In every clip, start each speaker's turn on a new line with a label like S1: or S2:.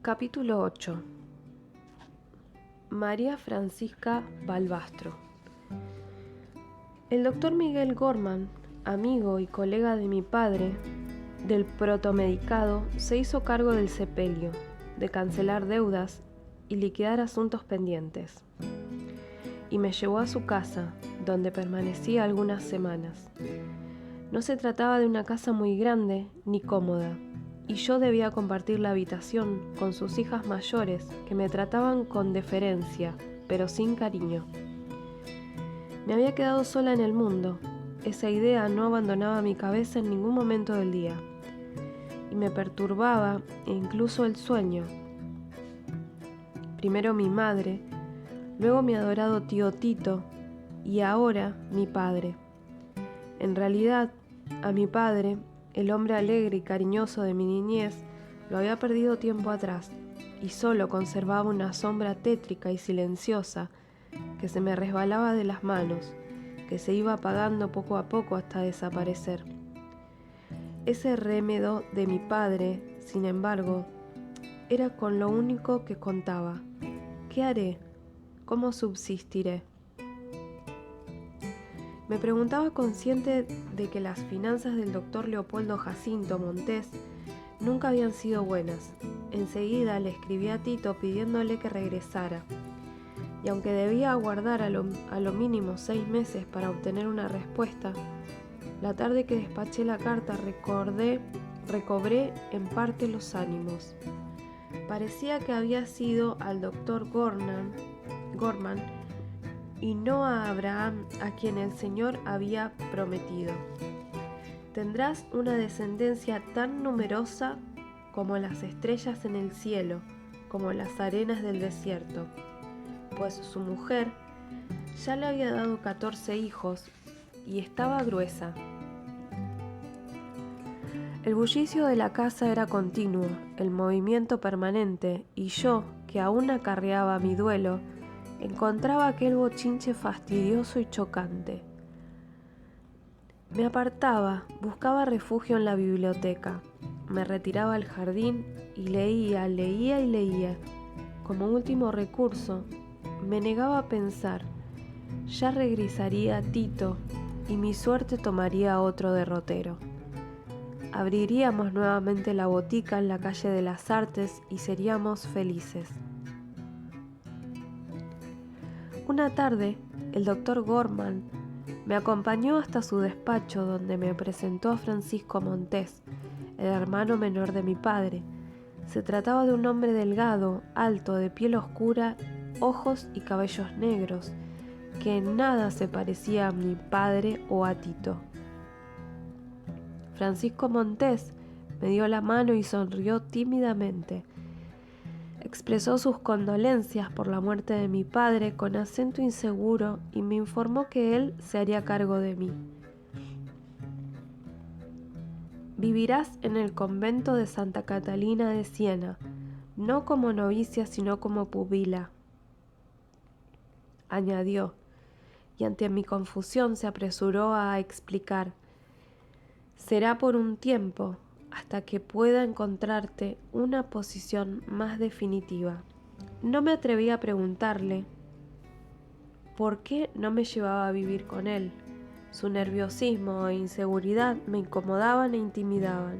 S1: Capítulo 8. María Francisca Balbastro. El doctor Miguel Gorman, amigo y colega de mi padre, del protomedicado, se hizo cargo del sepelio, de cancelar deudas y liquidar asuntos pendientes. Y me llevó a su casa, donde permanecí algunas semanas. No se trataba de una casa muy grande ni cómoda, y yo debía compartir la habitación con sus hijas mayores, que me trataban con deferencia, pero sin cariño. Me había quedado sola en el mundo. Esa idea no abandonaba mi cabeza en ningún momento del día, y me perturbaba incluso el sueño. Primero mi madre, luego mi adorado tío Tito, y ahora mi padre. En realidad, a mi padre, el hombre alegre y cariñoso de mi niñez, lo había perdido tiempo atrás, y solo conservaba una sombra tétrica y silenciosa que se me resbalaba de las manos, que se iba apagando poco a poco hasta desaparecer. Ese remedo de mi padre, sin embargo, era con lo único que contaba. ¿Qué haré? ¿Cómo subsistiré? Me preguntaba, consciente de que las finanzas del doctor Leopoldo Jacinto Montés nunca habían sido buenas. Enseguida le escribí a Tito pidiéndole que regresara, y aunque debía aguardar a lo mínimo 6 meses para obtener una respuesta, la tarde que despaché la carta recobré en parte los ánimos. Parecía que había sido al doctor Gorman y no a Abraham, a quien el Señor había prometido: tendrás una descendencia tan numerosa como las estrellas en el cielo, como las arenas del desierto. Pues su mujer ya le había dado 14 hijos y estaba gruesa. El bullicio de la casa era continuo, el movimiento permanente, y yo, que aún acarreaba mi duelo, encontraba aquel bochinche fastidioso y chocante. Me apartaba, buscaba refugio en la biblioteca, me retiraba al jardín y leía. Como último recurso, me negaba a pensar. Ya regresaría Tito y mi suerte tomaría otro derrotero. Abriríamos nuevamente la botica en la calle de las Artes y seríamos felices. Una tarde, el doctor Gorman me acompañó hasta su despacho, donde me presentó a Francisco Montés, el hermano menor de mi padre. Se trataba de un hombre delgado, alto, de piel oscura, ojos y cabellos negros, que en nada se parecía a mi padre o a Tito. Francisco Montés me dio la mano y sonrió tímidamente. Expresó sus condolencias por la muerte de mi padre con acento inseguro y me informó que él se haría cargo de mí. Vivirás en el convento de Santa Catalina de Siena, no como novicia sino como pupila, añadió, y ante mi confusión se apresuró a explicar: será por un tiempo, hasta que pueda encontrarte una posición más definitiva. No me atreví a preguntarle por qué no me llevaba a vivir con él. Su nerviosismo e inseguridad me incomodaban e intimidaban.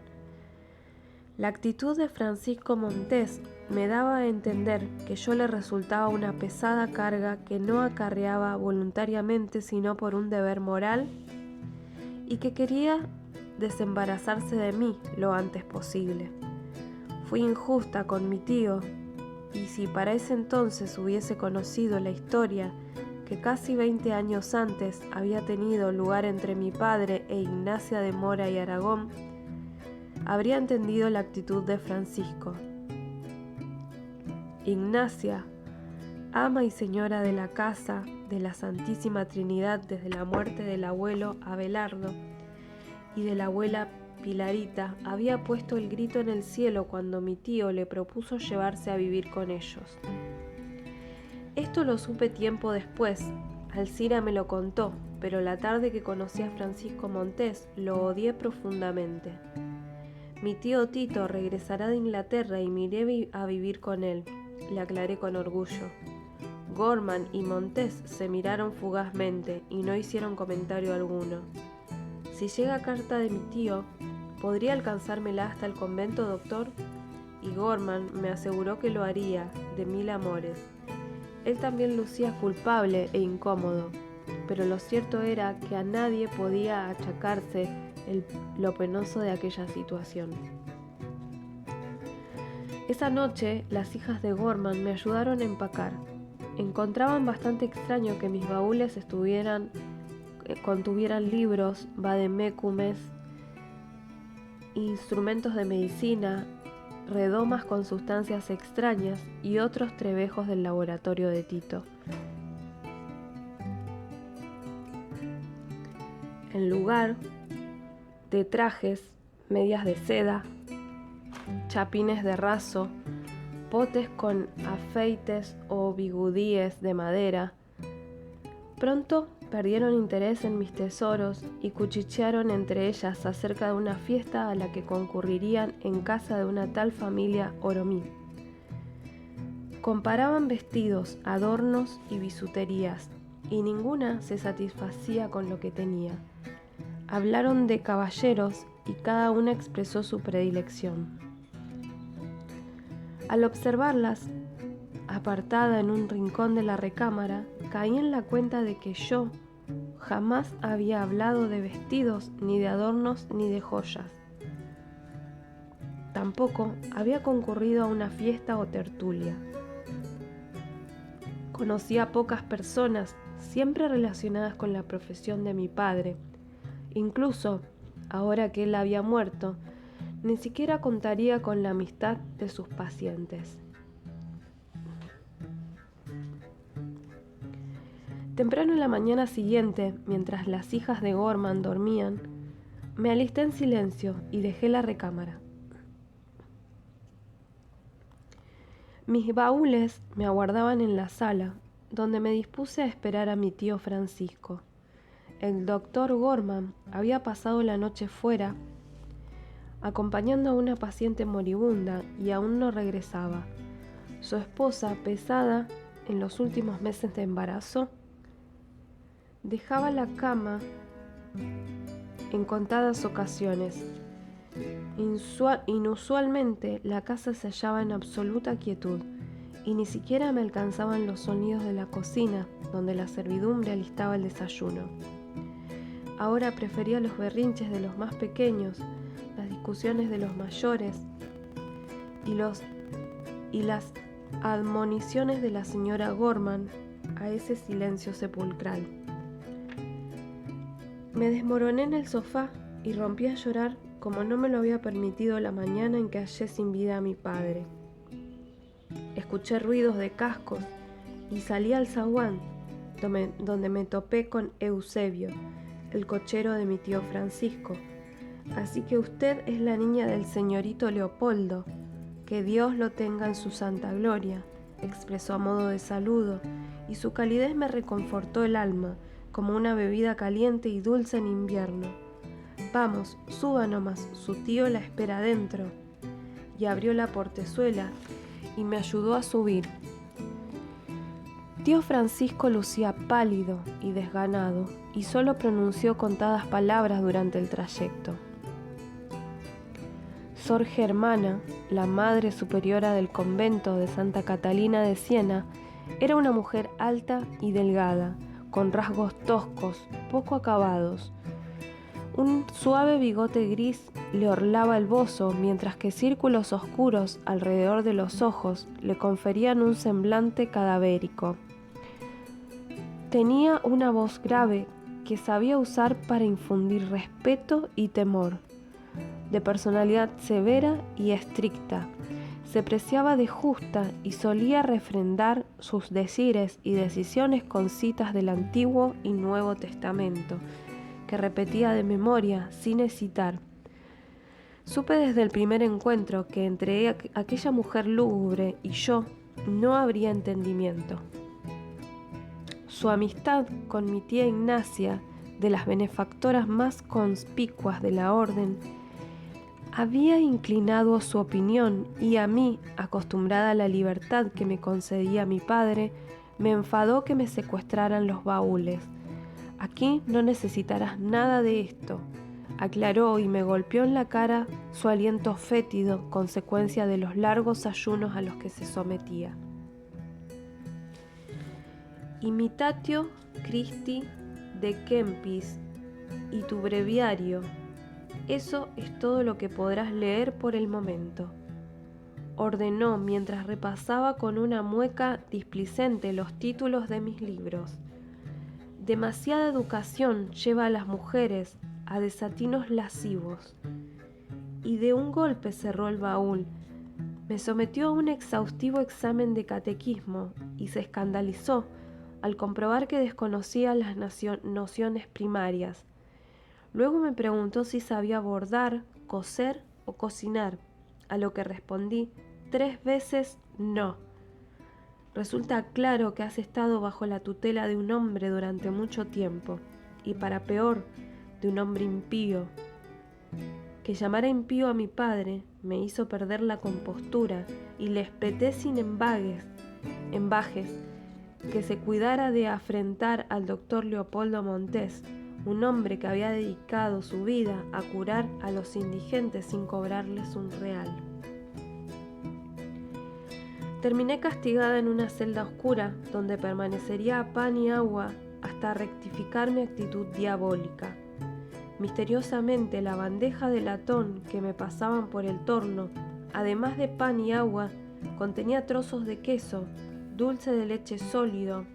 S1: La actitud de Francisco Montés me daba a entender que yo le resultaba una pesada carga que no acarreaba voluntariamente sino por un deber moral, y que quería desembarazarse de mí lo antes posible. Fui injusta con mi tío, y si para ese entonces hubiese conocido la historia que casi 20 años antes había tenido lugar entre mi padre e Ignacia de Mora y Aragón, habría entendido la actitud de Francisco. Ignacia, ama y señora de la casa de la Santísima Trinidad desde la muerte del abuelo Abelardo y de la abuela Pilarita, había puesto el grito en el cielo cuando mi tío le propuso llevarse a vivir con ellos. Esto lo supe tiempo después. Alcira me lo contó, pero la tarde que conocí a Francisco Montés lo odié profundamente. Mi tío Tito regresará de Inglaterra y me iré a vivir con él, le aclaré con orgullo. Gorman y Montés se miraron fugazmente y no hicieron comentario alguno. Si llega carta de mi tío, ¿podría alcanzármela hasta el convento, doctor? Y Gorman me aseguró que lo haría, de mil amores. Él también lucía culpable e incómodo, pero lo cierto era que a nadie podía achacarse lo penoso de aquella situación. Esa noche, las hijas de Gorman me ayudaron a empacar. Encontraban bastante extraño que mis baúles contuvieran libros, vademécumes, instrumentos de medicina, redomas con sustancias extrañas y otros trebejos del laboratorio de Tito. En lugar de trajes, medias de seda, chapines de raso, potes con afeites o bigudíes de madera, pronto perdieron interés en mis tesoros y cuchichearon entre ellas acerca de una fiesta a la que concurrirían en casa de una tal familia Oromí. Comparaban vestidos, adornos y bisuterías, y ninguna se satisfacía con lo que tenía. Hablaron de caballeros y cada una expresó su predilección. Al observarlas, apartada en un rincón de la recámara, caí en la cuenta de que yo jamás había hablado de vestidos, ni de adornos, ni de joyas. Tampoco había concurrido a una fiesta o tertulia. Conocí a pocas personas, siempre relacionadas con la profesión de mi padre. Incluso, ahora que él había muerto, ni siquiera contaría con la amistad de sus pacientes. Temprano en la mañana siguiente, mientras las hijas de Gorman dormían, me alisté en silencio y dejé la recámara. Mis baúles me aguardaban en la sala, donde me dispuse a esperar a mi tío Francisco. El doctor Gorman había pasado la noche fuera, acompañando a una paciente moribunda, y aún no regresaba. Su esposa, pesada en los últimos meses de embarazo, dejaba la cama en contadas ocasiones. Inusualmente, la casa se hallaba en absoluta quietud, y ni siquiera me alcanzaban los sonidos de la cocina, donde la servidumbre alistaba el desayuno. Ahora prefería los berrinches de los más pequeños, las discusiones de los mayores y las admoniciones de la señora Gorman a ese silencio sepulcral. Me desmoroné en el sofá y rompí a llorar como no me lo había permitido la mañana en que hallé sin vida a mi padre. Escuché ruidos de cascos y salí al zaguán, donde me topé con Eusebio, el cochero de mi tío Francisco. Así que usted es la niña del señorito Leopoldo. Que Dios lo tenga en su santa gloria, expresó a modo de saludo, y su calidez me reconfortó el alma, como una bebida caliente y dulce en invierno. Vamos, suba nomás, su tío la espera adentro. Y abrió la portezuela y me ayudó a subir. Tío Francisco lucía pálido y desganado, y solo pronunció contadas palabras durante el trayecto. Sor Germana, la madre superiora del convento de Santa Catalina de Siena, era una mujer alta y delgada, con rasgos toscos, poco acabados. Un suave bigote gris le orlaba el bozo, mientras que círculos oscuros alrededor de los ojos le conferían un semblante cadavérico. Tenía una voz grave que sabía usar para infundir respeto y temor. De personalidad severa y estricta, se preciaba de justa y solía refrendar sus decires y decisiones con citas del Antiguo y Nuevo Testamento, que repetía de memoria sin hesitar. Supe desde el primer encuentro que entre aquella mujer lúgubre y yo no habría entendimiento. Su amistad con mi tía Ignacia, de las benefactoras más conspicuas de la orden, Había inclinado su opinión y a mí, acostumbrada a la libertad que me concedía mi padre, me enfadó que me secuestraran los baúles. Aquí no necesitarás nada de esto, aclaró y me golpeó en la cara su aliento fétido, consecuencia de los largos ayunos a los que se sometía. Imitatio Christi de Kempis y tu breviario. Eso es todo lo que podrás leer por el momento, ordenó mientras repasaba con una mueca displicente los títulos de mis libros. Demasiada educación lleva a las mujeres a desatinos lascivos. Y de un golpe cerró el baúl. Me sometió a un exhaustivo examen de catequismo y se escandalizó al comprobar que desconocía las nociones primarias. Luego me preguntó si sabía bordar, coser o cocinar, a lo que respondí 3 veces no. Resulta claro que has estado bajo la tutela de un hombre durante mucho tiempo, y para peor, de un hombre impío. Que llamara impío a mi padre me hizo perder la compostura y le espeté sin embajes, que se cuidara de afrentar al doctor Leopoldo Montés, un hombre que había dedicado su vida a curar a los indigentes sin cobrarles un real. Terminé castigada en una celda oscura, donde permanecería a pan y agua hasta rectificar mi actitud diabólica. Misteriosamente, la bandeja de latón que me pasaban por el torno, además de pan y agua, contenía trozos de queso, dulce de leche sólido,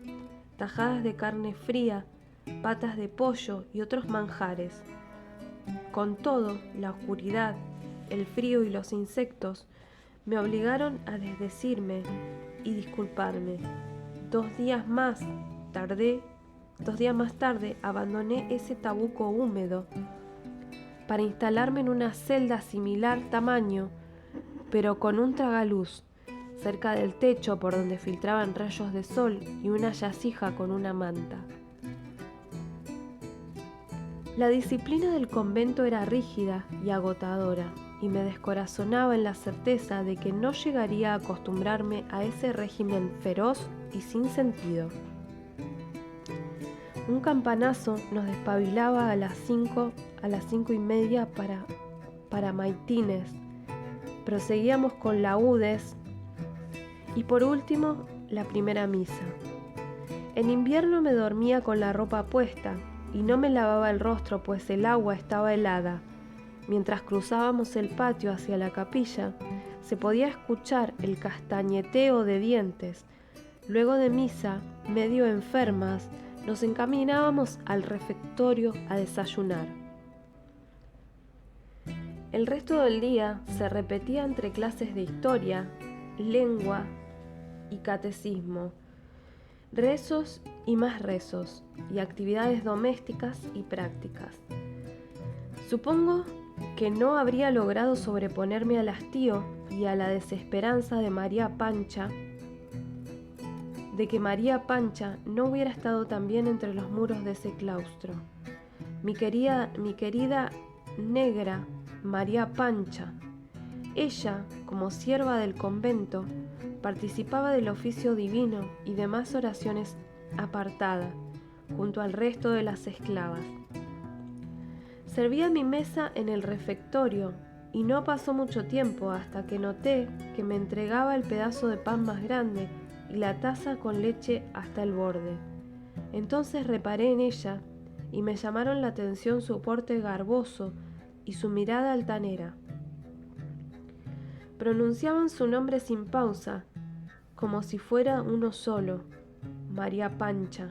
S1: tajadas de carne fría, patas de pollo y otros manjares. Con todo, la oscuridad, el frío y los insectos me obligaron a desdecirme y disculparme. 2 días más tarde abandoné ese tabuco húmedo para instalarme en una celda similar tamaño, pero con un tragaluz cerca del techo por donde filtraban rayos de sol y una yacija con una manta. La disciplina del convento era rígida y agotadora, y me descorazonaba en la certeza de que no llegaría a acostumbrarme a ese régimen feroz y sin sentido. Un campanazo nos despabilaba a las 5:30 para maitines. Proseguíamos con laúdes y por último la primera misa. En invierno me dormía con la ropa puesta y no me lavaba el rostro, pues el agua estaba helada. Mientras cruzábamos el patio hacia la capilla, se podía escuchar el castañeteo de dientes. Luego de misa, medio enfermas, nos encaminábamos al refectorio a desayunar. El resto del día se repetía entre clases de historia, lengua y catecismo, rezos y más rezos, y actividades domésticas y prácticas. Supongo que no habría logrado sobreponerme al hastío y a la desesperanza de que María Pancha no hubiera estado también entre los muros de ese claustro. Mi querida negra María Pancha. Ella, como sierva del convento, participaba del oficio divino y demás oraciones apartada, junto al resto de las esclavas. Servía mi mesa en el refectorio y no pasó mucho tiempo hasta que noté que me entregaba el pedazo de pan más grande y la taza con leche hasta el borde. Entonces reparé en ella y me llamaron la atención su porte garboso y su mirada altanera. Pronunciaban su nombre sin pausa, como si fuera uno solo, María Pancha.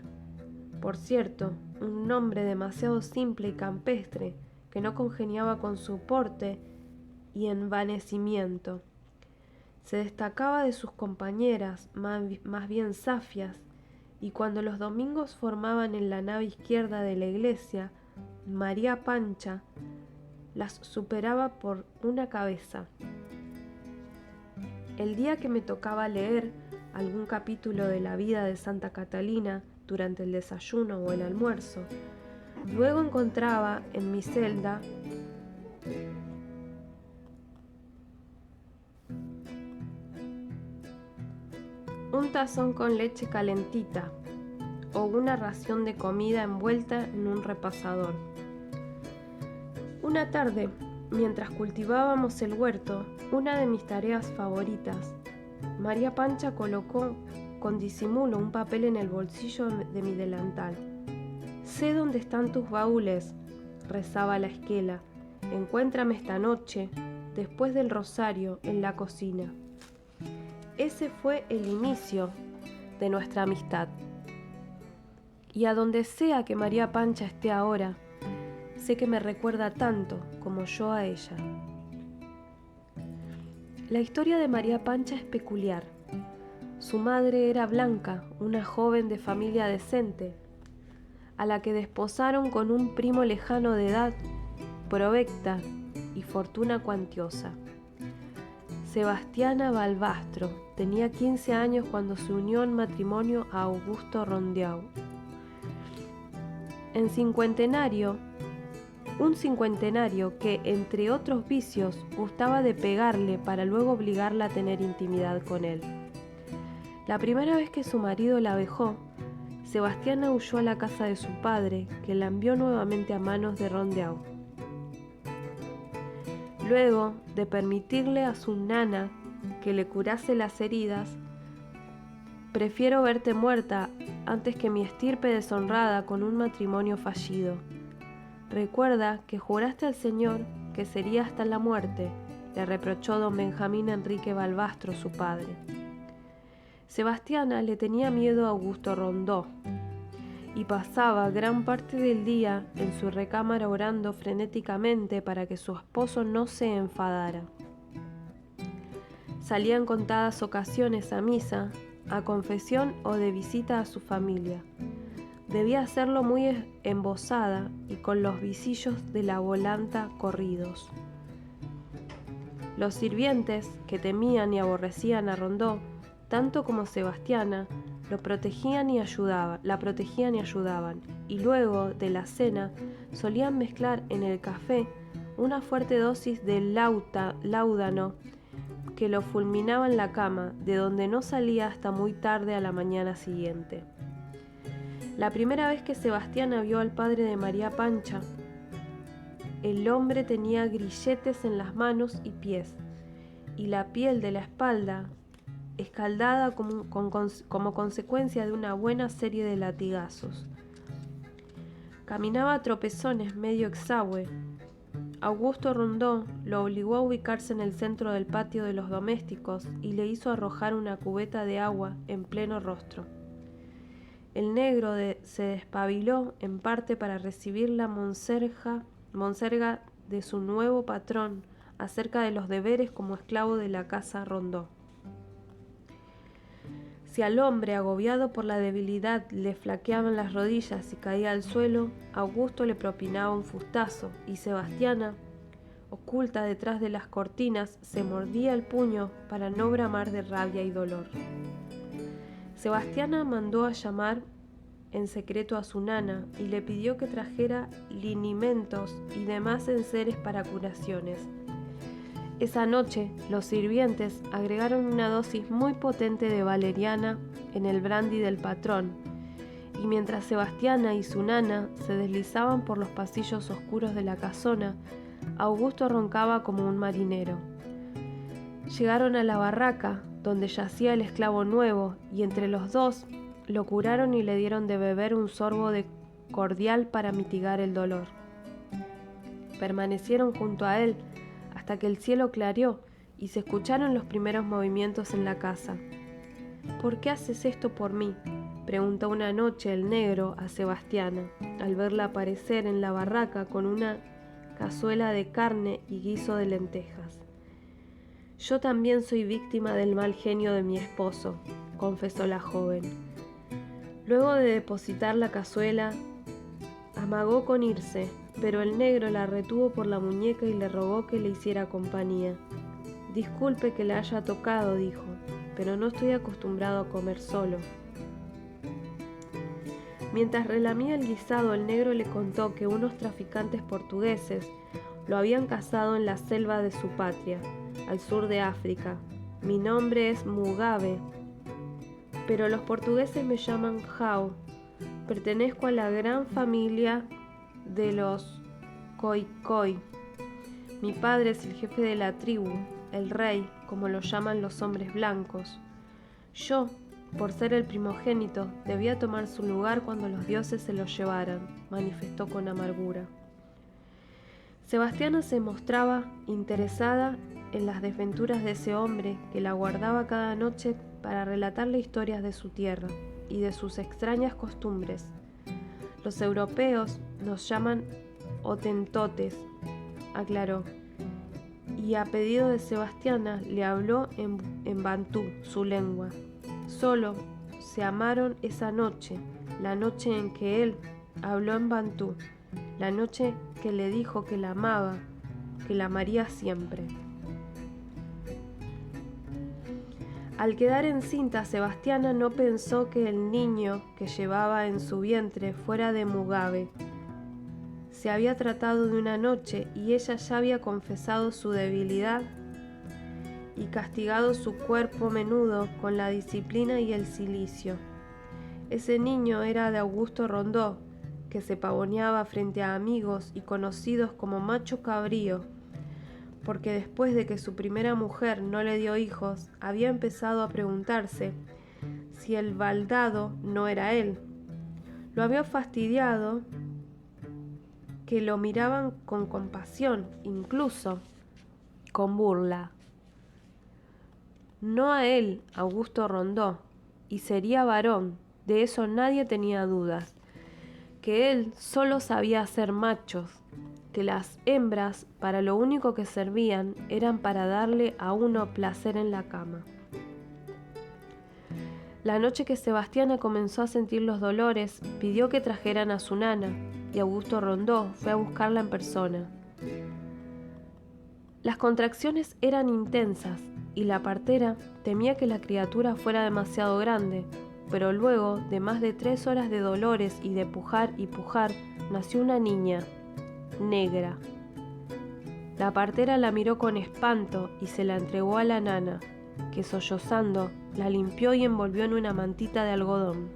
S1: Por cierto, un nombre demasiado simple y campestre que no congeniaba con su porte y envanecimiento. Se destacaba de sus compañeras, más bien safias, y cuando los domingos formaban en la nave izquierda de la iglesia, María Pancha las superaba por una cabeza. El día que me tocaba leer algún capítulo de la vida de Santa Catalina durante el desayuno o el almuerzo, luego encontraba en mi celda un tazón con leche calentita o una ración de comida envuelta en un repasador. Una tarde, mientras cultivábamos el huerto, una de mis tareas favoritas, María Pancha colocó con disimulo un papel en el bolsillo de mi delantal. «Sé dónde están tus baúles», rezaba la esquela. «Encuéntrame esta noche, después del rosario, en la cocina». Ese fue el inicio de nuestra amistad. Y a donde sea que María Pancha esté ahora, sé que me recuerda tanto como yo a ella. La historia de María Pancha es peculiar. Su madre era Blanca, una joven de familia decente, a la que desposaron con un primo lejano de edad, provecta y fortuna cuantiosa. Sebastiana Balbastro tenía 15 años cuando se unió en matrimonio a Augusto Rondeau. Un cincuentenario que, entre otros vicios, gustaba de pegarle para luego obligarla a tener intimidad con él. La primera vez que su marido la vejó, Sebastiana huyó a la casa de su padre, que la envió nuevamente a manos de Rondeau. Luego de permitirle a su nana que le curase las heridas, «Prefiero verte muerta antes que mi estirpe deshonrada con un matrimonio fallido. Recuerda que juraste al Señor que sería hasta la muerte», le reprochó don Benjamín Enrique Balbastro, su padre. Sebastiana le tenía miedo a Augusto Rondeau y pasaba gran parte del día en su recámara orando frenéticamente para que su esposo no se enfadara. Salía en contadas ocasiones a misa, a confesión o de visita a su familia. Debía hacerlo muy embosada y con los visillos de la volanta corridos. Los sirvientes, que temían y aborrecían a Rondeau, tanto como Sebastiana, la protegían y ayudaban, y luego de la cena solían mezclar en el café una fuerte dosis de láudano que lo fulminaba en la cama, de donde no salía hasta muy tarde a la mañana siguiente. La primera vez que Sebastiana vio al padre de María Pancha, el hombre tenía grilletes en las manos y pies, y la piel de la espalda escaldada como consecuencia de una buena serie de latigazos. Caminaba a tropezones, medio exahue. Augusto Rondeau lo obligó a ubicarse en el centro del patio de los domésticos y le hizo arrojar una cubeta de agua en pleno rostro. El negro se despabiló en parte para recibir la monserga de su nuevo patrón acerca de los deberes como esclavo de la casa Rondeau. Si al hombre, agobiado por la debilidad, le flaqueaban las rodillas y caía al suelo, Augusto le propinaba un fustazo y Sebastiana, oculta detrás de las cortinas, se mordía el puño para no bramar de rabia y dolor. Sebastiana mandó a llamar en secreto a su nana y le pidió que trajera linimentos y demás enseres para curaciones. Esa noche, los sirvientes agregaron una dosis muy potente de valeriana en el brandy del patrón, y mientras Sebastiana y su nana se deslizaban por los pasillos oscuros de la casona, Augusto roncaba como un marinero. Llegaron a la barraca, donde yacía el esclavo nuevo, y entre los dos lo curaron y le dieron de beber un sorbo de cordial para mitigar el dolor. Permanecieron junto a él hasta que el cielo clareó y se escucharon los primeros movimientos en la casa. «¿Por qué haces esto por mí?», preguntó una noche el negro a Sebastiana, al verla aparecer en la barraca con una cazuela de carne y guiso de lentejas. «Yo también soy víctima del mal genio de mi esposo», confesó la joven. Luego de depositar la cazuela, amagó con irse, pero el negro la retuvo por la muñeca y le rogó que le hiciera compañía. «Disculpe que la haya tocado», dijo, «pero no estoy acostumbrado a comer solo». Mientras relamía el guisado, el negro le contó que unos traficantes portugueses lo habían cazado en la selva de su patria, al sur de África. «Mi nombre es Mugabe. pero los portugueses me llaman Jao. Pertenezco a la gran familia de los Khoikhoi. Mi padre es el jefe de la tribu, el rey, como lo llaman los hombres blancos. Yo, por ser el primogénito, debía tomar su lugar cuando los dioses se lo llevaran, manifestó con amargura. Sebastiana se mostraba interesada en las desventuras de ese hombre que la guardaba cada noche para relatarle historias de su tierra y de sus extrañas costumbres. Los europeos nos llaman Hotentotes, aclaró, y a pedido de Sebastiana le habló en bantú, su lengua. Solo se amaron esa noche, la noche en que él habló en bantú, la noche que le dijo que la amaba, que la amaría siempre. Al quedar encinta, Sebastiana no pensó que el niño que llevaba en su vientre fuera de Mugabe. Se había tratado de una noche y ella ya había confesado su debilidad y castigado su cuerpo menudo con la disciplina y el cilicio. Ese niño era de Augusto Rondó, que se pavoneaba frente a amigos y conocidos como macho cabrío, porque después de que su primera mujer no le dio hijos, había empezado a preguntarse si el baldado no era él. Lo había fastidiado que lo miraban con compasión, incluso con burla. No a él, Augusto Rondó, y sería varón, de eso nadie tenía dudas, que él solo sabía hacer machos, que las hembras para lo único que servían eran para darle a uno placer en la cama. La noche que Sebastiana comenzó a sentir los dolores, pidió que trajeran a su nana, y Augusto Rondó fue a buscarla en persona. Las contracciones eran intensas, y la partera temía que la criatura fuera demasiado grande, pero luego de más de 3 horas de dolores y de pujar y pujar, nació una niña, negra. La partera la miró con espanto y se la entregó a la nana, que sollozando la limpió y envolvió en una mantita de algodón.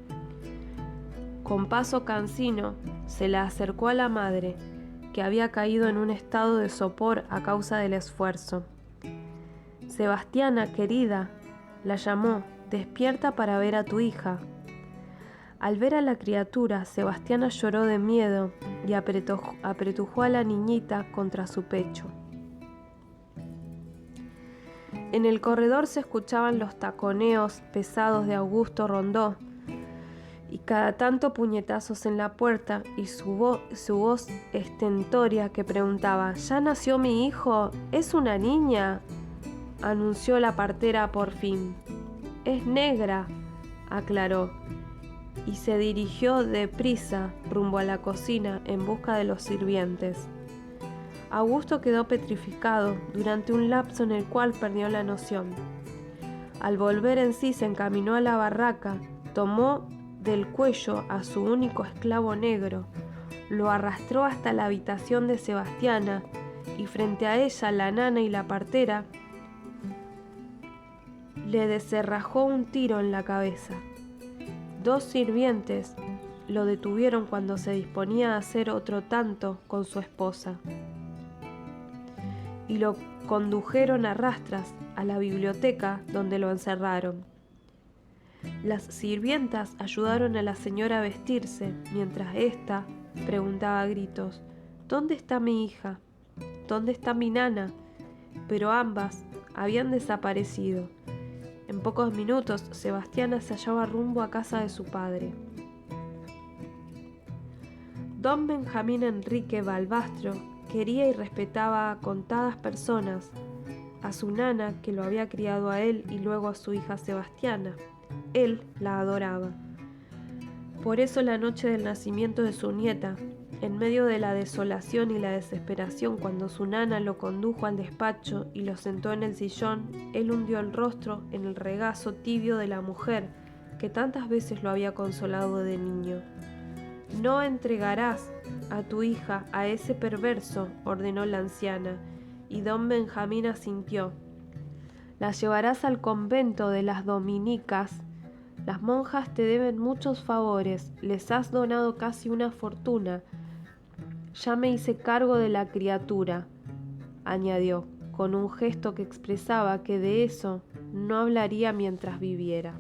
S1: Con paso cansino se la acercó a la madre, que había caído en un estado de sopor a causa del esfuerzo. Sebastiana, querida, la llamó, despierta para ver a tu hija. Al ver a la criatura, Sebastiana lloró de miedo y apretujó a la niñita contra su pecho. En el corredor se escuchaban los taconeos pesados de Augusto Rondó y cada tanto puñetazos en la puerta y su voz estentórea que preguntaba: ¿Ya nació mi hijo? ¿Es una niña?, anunció la partera por fin. Es negra, aclaró, y se dirigió deprisa rumbo a la cocina en busca de los sirvientes. Augusto quedó petrificado durante un lapso en el cual perdió la noción. Al volver en sí se encaminó a la barraca, tomó del cuello a su único esclavo negro, lo arrastró hasta la habitación de Sebastiana y frente a ella la nana y la partera le descerrajó un tiro en la cabeza. 2 sirvientes lo detuvieron cuando se disponía a hacer otro tanto con su esposa y lo condujeron a rastras a la biblioteca, donde lo encerraron. Las sirvientas ayudaron a la señora a vestirse, mientras ésta preguntaba a gritos: ¿Dónde está mi hija? ¿Dónde está mi nana? Pero ambas habían desaparecido. En pocos minutos, Sebastiana se hallaba rumbo a casa de su padre. Don Benjamín Enrique Balbastro quería y respetaba a contadas personas, a su nana, que lo había criado a él, y luego a su hija Sebastiana. Él la adoraba. Por eso la noche del nacimiento de su nieta, en medio de la desolación y la desesperación, cuando su nana lo condujo al despacho y lo sentó en el sillón, él hundió el rostro en el regazo tibio de la mujer que tantas veces lo había consolado de niño. «No entregarás a tu hija a ese perverso», ordenó la anciana, y don Benjamín asintió. «La llevarás al convento de las dominicas, Las monjas te deben muchos favores, les has donado casi una fortuna. Ya me hice cargo de la criatura, añadió, con un gesto que expresaba que de eso no hablaría mientras viviera.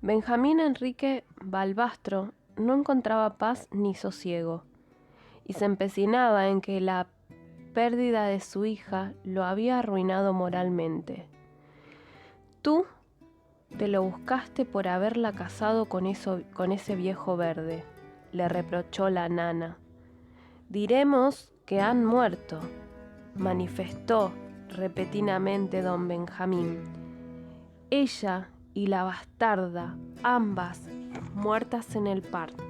S1: Benjamín Enrique Balbastro no encontraba paz ni sosiego, y se empecinaba en que la pérdida de su hija lo había arruinado moralmente. Tú te lo buscaste por haberla casado con ese viejo verde, le reprochó la nana. Diremos que han muerto, manifestó repentinamente don Benjamín. Ella y la bastarda, ambas muertas en el parto.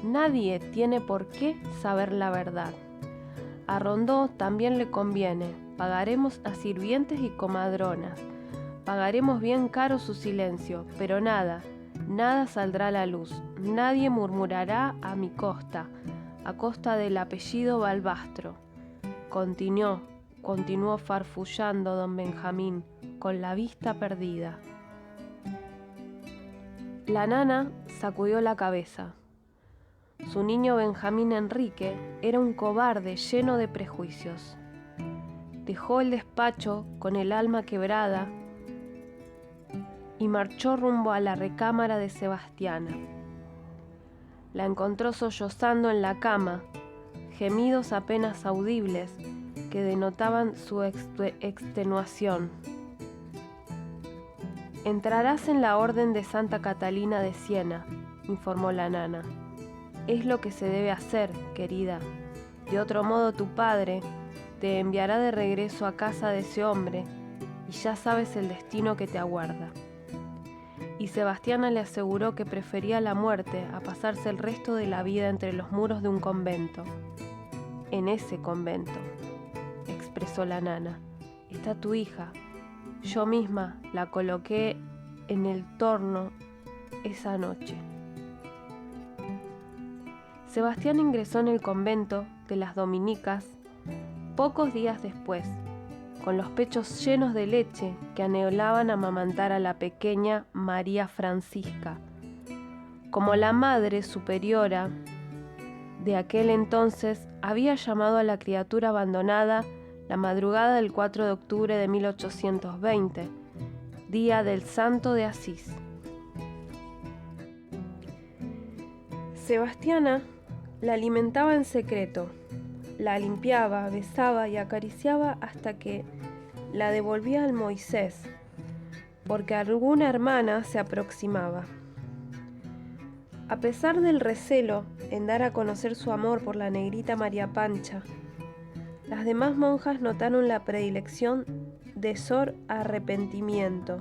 S1: Nadie tiene por qué saber la verdad. A Rondó también le conviene. Pagaremos a sirvientes y comadronas. Pagaremos bien caro su silencio, pero nada saldrá a la luz. Nadie murmurará a mi costa, a costa del apellido Balbastro. Continuó farfullando don Benjamín, con la vista perdida. La nana sacudió la cabeza. Su niño Benjamín Enrique era un cobarde lleno de prejuicios. Dejó el despacho con el alma quebrada y marchó rumbo a la recámara de Sebastiana. La encontró sollozando en la cama, gemidos apenas audibles que denotaban su extenuación. Entrarás en la orden de Santa Catalina de Siena, informó la nana. Es lo que se debe hacer, querida. De otro modo tu padre te enviará de regreso a casa de ese hombre y ya sabes el destino que te aguarda. Y Sebastiana le aseguró que prefería la muerte a pasarse el resto de la vida entre los muros de un convento. En ese convento, expresó la nana, está tu hija. Yo misma la coloqué en el torno esa noche. Sebastián ingresó en el convento de las dominicas pocos días después, con los pechos llenos de leche que anhelaban amamantar a la pequeña María Francisca. Como la madre superiora de aquel entonces había llamado a la criatura abandonada la madrugada del 4 de octubre de 1820, día del Santo de Asís. Sebastiana la alimentaba en secreto, la limpiaba, besaba y acariciaba hasta que la devolvía al Moisés, porque alguna hermana se aproximaba. A pesar del recelo en dar a conocer su amor por la negrita María Pancha, las demás monjas notaron la predilección de Sor Arrepentimiento,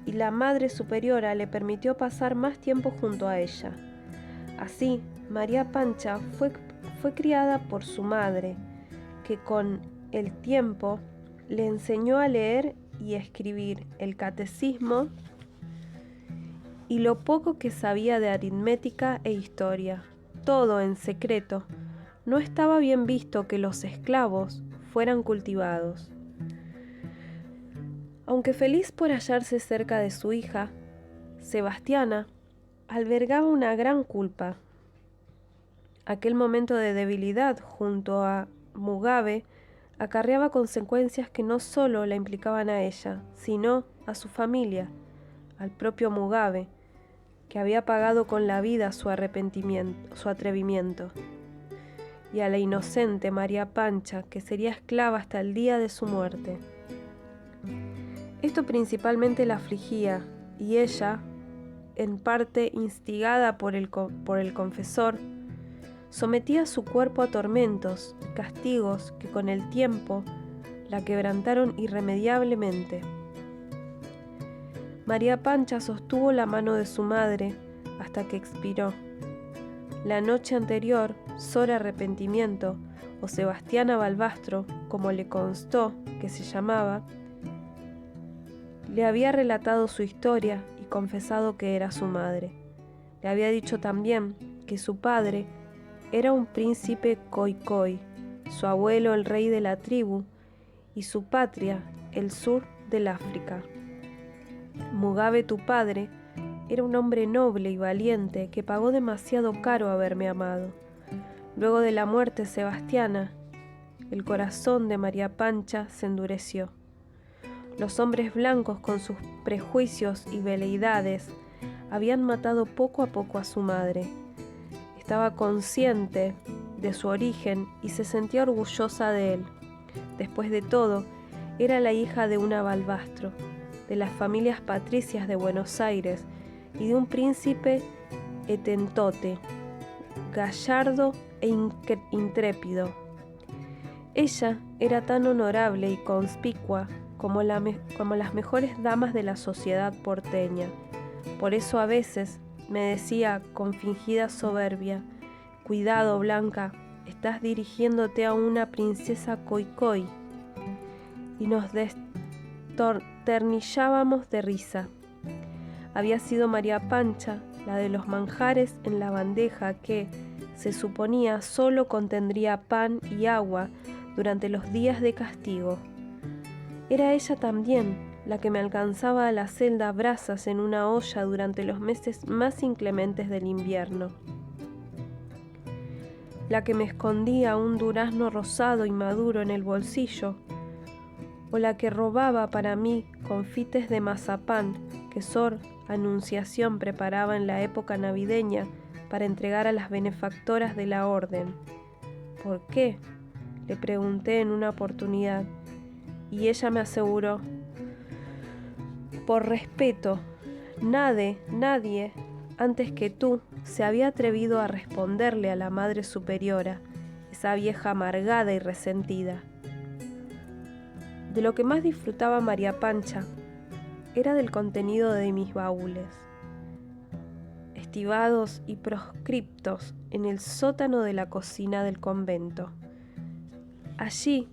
S1: y la Madre Superiora le permitió pasar más tiempo junto a ella. Así, María Pancha fue criada por su madre, que con el tiempo le enseñó a leer y escribir el catecismo y lo poco que sabía de aritmética e historia, todo en secreto. No estaba bien visto que los esclavos fueran cultivados. Aunque feliz por hallarse cerca de su hija, Sebastiana albergaba una gran culpa. Aquel momento de debilidad junto a Mugabe acarreaba consecuencias que no solo la implicaban a ella, sino a su familia, al propio Mugabe, que había pagado con la vida su atrevimiento, y a la inocente María Pancha, que sería esclava hasta el día de su muerte. Esto principalmente la afligía, y ella, en parte instigada por el confesor, sometía su cuerpo a tormentos y castigos que con el tiempo la quebrantaron irremediablemente. María Pancha sostuvo la mano de su madre hasta que expiró. La noche anterior, Sor Arrepentimiento, o Sebastiana Balbastro, como le constó que se llamaba, le había relatado su historia y confesado que era su madre. Le había dicho también que su padre era un príncipe Khoikhoi, su abuelo el rey de la tribu y su patria el sur del África. Mugabe, tu padre, era un hombre noble y valiente que pagó demasiado caro haberme amado. Luego de la muerte de Sebastiana, el corazón de María Pancha se endureció. Los hombres blancos, con sus prejuicios y veleidades, habían matado poco a poco a su madre. Estaba consciente de su origen y se sentía orgullosa de él. Después de todo, era la hija de un abalbastro, de las familias patricias de Buenos Aires y de un príncipe etentote, gallardo e intrépido. Ella era tan honorable y conspicua como las mejores damas de la sociedad porteña. Por eso a veces me decía con fingida soberbia: «Cuidado, Blanca, estás dirigiéndote a una princesa coicoi». Y nos desternillábamos de risa. Había sido María Pancha, la de los manjares en la bandeja que, se suponía, solo contendría pan y agua durante los días de castigo. Era ella también la que me alcanzaba a la celda brasas en una olla durante los meses más inclementes del invierno, la que me escondía un durazno rosado y maduro en el bolsillo, o la que robaba para mí confites de mazapán que Sor Anunciación preparaba en la época navideña para entregar a las benefactoras de la orden. ¿Por qué?, le pregunté en una oportunidad, y ella me aseguró: por respeto. Nadie antes que tú se había atrevido a responderle a la Madre Superiora, esa vieja amargada y resentida. De lo que más disfrutaba María Pancha era del contenido de mis baúles, estivados y proscriptos en el sótano de la cocina del convento. Allí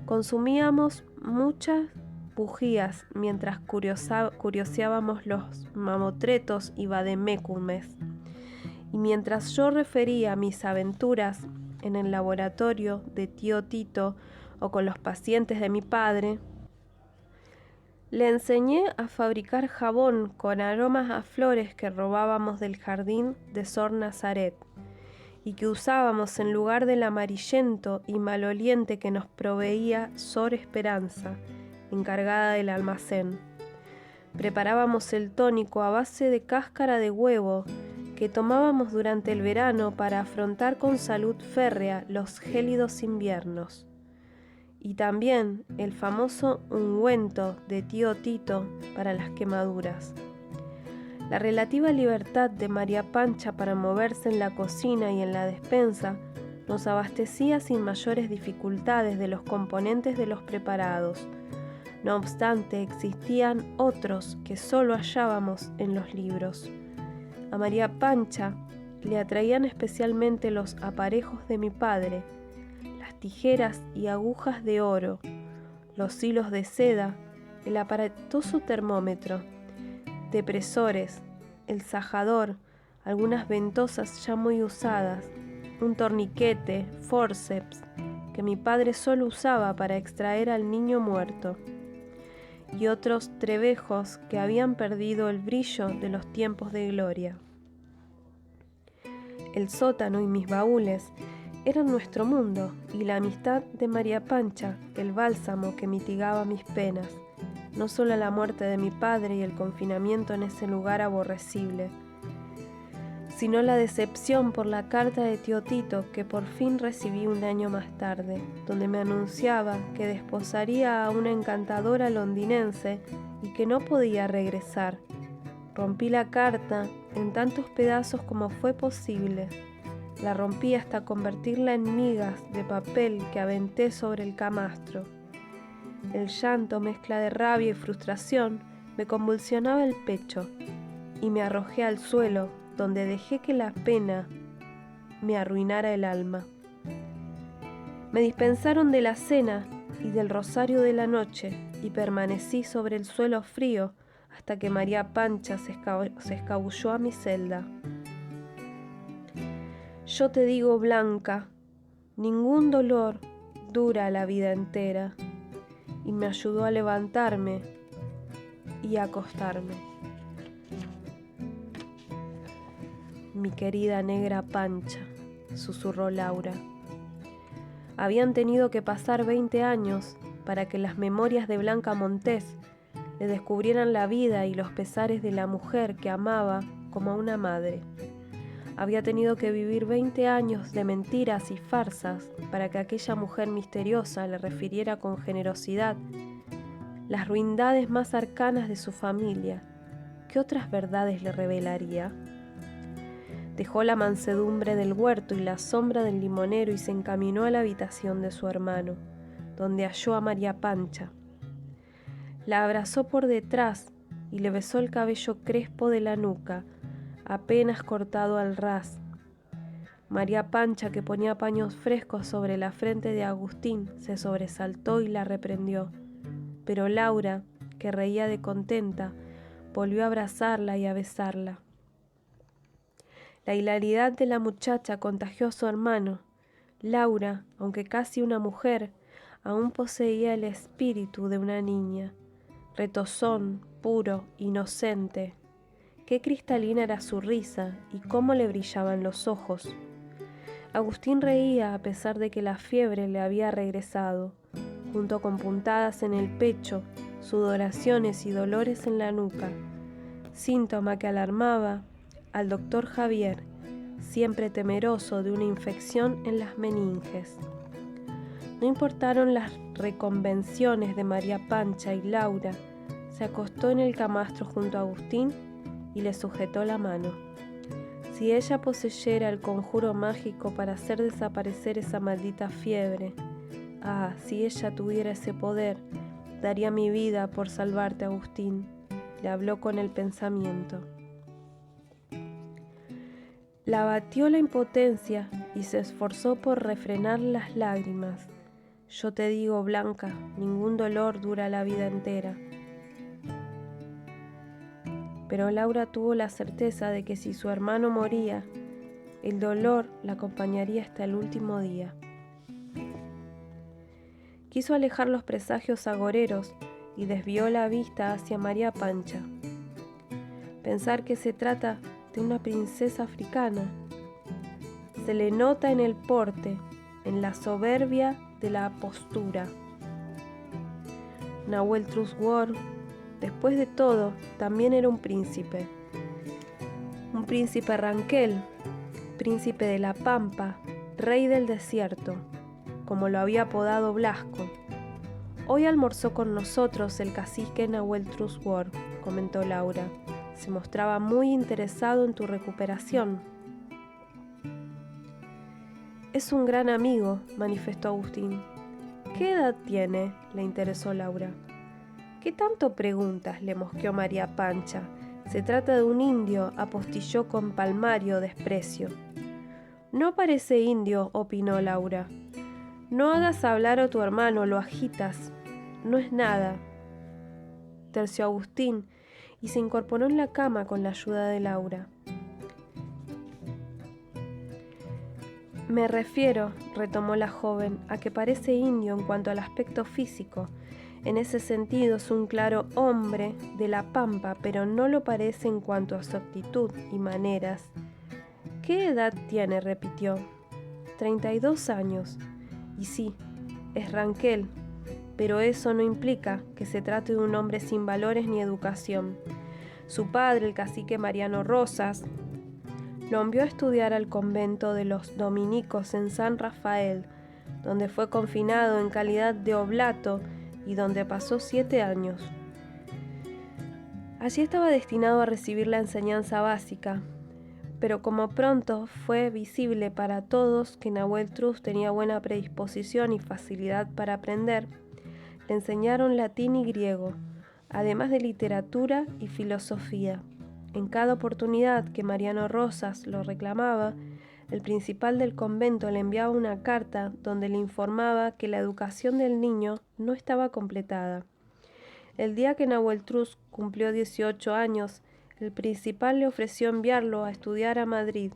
S1: consumíamos muchas bujías mientras curioseábamos los mamotretos y vademécumes, y mientras yo refería mis aventuras en el laboratorio de tío Tito o con los pacientes de mi padre, le enseñé a fabricar jabón con aromas a flores que robábamos del jardín de Sor Nazaret y que usábamos en lugar del amarillento y maloliente que nos proveía Sor Esperanza, encargada del almacén. Preparábamos el tónico a base de cáscara de huevo que tomábamos durante el verano para afrontar con salud férrea los gélidos inviernos. Y también el famoso ungüento de tío Tito para las quemaduras. La relativa libertad de María Pancha para moverse en la cocina y en la despensa nos abastecía sin mayores dificultades de los componentes de los preparados. No obstante, existían otros que solo hallábamos en los libros. A María Pancha le atraían especialmente los aparejos de mi padre, las tijeras y agujas de oro, los hilos de seda, el aparatoso termómetro, depresores, el sajador, algunas ventosas ya muy usadas, un torniquete, forceps, que mi padre solo usaba para extraer al niño muerto, y otros trebejos que habían perdido el brillo de los tiempos de gloria. El sótano y mis baúles eran nuestro mundo, y la amistad de María Pancha, el bálsamo que mitigaba mis penas, no solo la muerte de mi padre y el confinamiento en ese lugar aborrecible, sino la decepción por la carta de tío Tito que por fin recibí un año más tarde, donde me anunciaba que desposaría a una encantadora londinense y que no podía regresar. Rompí la carta en tantos pedazos como fue posible. La rompí hasta convertirla en migas de papel que aventé sobre el camastro. El llanto, mezcla de rabia y frustración, me convulsionaba el pecho y me arrojé al suelo, donde dejé que la pena me arruinara el alma. Me dispensaron de la cena y del rosario de la noche y permanecí sobre el suelo frío hasta que María Pancha se escabulló a mi celda. Yo te digo, Blanca, Ningún dolor dura la vida entera, y me ayudó a levantarme y a acostarme. Mi querida negra Pancha, susurró Laura. Habían tenido que pasar 20 años para que las memorias de Blanca Montés le descubrieran la vida y los pesares de la mujer que amaba como a una madre. Había tenido que vivir 20 años de mentiras y farsas para que aquella mujer misteriosa le refiriera con generosidad las ruindades más arcanas de su familia. ¿Qué otras verdades le revelaría? Dejó la mansedumbre del huerto y la sombra del limonero y se encaminó a la habitación de su hermano, donde halló a María Pancha. La abrazó por detrás y le besó el cabello crespo de la nuca, apenas cortado al ras. María Pancha, que ponía paños frescos sobre la frente de Agustín, se sobresaltó y la reprendió. Pero Laura, que reía de contenta, volvió a abrazarla y a besarla. La hilaridad de la muchacha contagió a su hermano. Laura, aunque casi una mujer, aún poseía el espíritu de una niña. Retozón, puro, inocente. Qué cristalina era su risa y cómo le brillaban los ojos. Agustín reía a pesar de que la fiebre le había regresado, junto con puntadas en el pecho, sudoraciones y dolores en la nuca, síntoma que alarmaba al doctor Javier, siempre temeroso de una infección en las meninges. No importaron las reconvenciones de María Pancha y Laura, se acostó en el camastro junto a Agustín y le sujetó la mano. Si ella poseyera el conjuro mágico para hacer desaparecer esa maldita fiebre, si ella tuviera ese poder, daría mi vida por salvarte, Agustín, le habló con el pensamiento. La abatió la impotencia y se esforzó por refrenar las lágrimas. Yo te digo, Blanca, ningún dolor dura la vida entera. Pero Laura tuvo la certeza de que si su hermano moría, el dolor la acompañaría hasta el último día. Quiso alejar los presagios agoreros y desvió la vista hacia María Pancha. Pensar que se trata de una princesa africana. Se le nota en el porte, en la soberbia de la postura. Nahuel Trusworth, después de todo, también era un príncipe Ranquel, príncipe de la Pampa, rey del desierto, como lo había apodado Blasco. Hoy almorzó con nosotros el cacique Nahuel Trusworth, comentó Laura. Se mostraba muy interesado en tu recuperación. Es un gran amigo, manifestó Agustín. ¿Qué edad tiene?, le interesó Laura. ¿Qué tanto preguntas?, le mosqueó María Pancha. Se trata de un indio, apostilló con palmario desprecio. No parece indio, opinó Laura. No hagas hablar a tu hermano, lo agitas. No es nada, terció Agustín, y se incorporó en la cama con la ayuda de Laura. Me refiero, retomó la joven, a que parece indio en cuanto al aspecto físico. En ese sentido es un claro hombre de la Pampa, pero no lo parece en cuanto a su actitud y maneras. ¿Qué edad tiene?, repitió. 32 años. Y sí, es Ranquel, pero eso no implica que se trate de un hombre sin valores ni educación. Su padre, el cacique Mariano Rosas, lo envió a estudiar al convento de los dominicos en San Rafael, donde fue confinado en calidad de oblato y donde pasó 7 años. Allí estaba destinado a recibir la enseñanza básica, pero como pronto fue visible para todos que Nahuel Trus tenía buena predisposición y facilidad para aprender, le enseñaron latín y griego, además de literatura y filosofía. En cada oportunidad que Mariano Rosas lo reclamaba, el principal del convento le enviaba una carta donde le informaba que la educación del niño no estaba completada. El día que Nahuel Trus cumplió 18 años, el principal le ofreció enviarlo a estudiar a Madrid.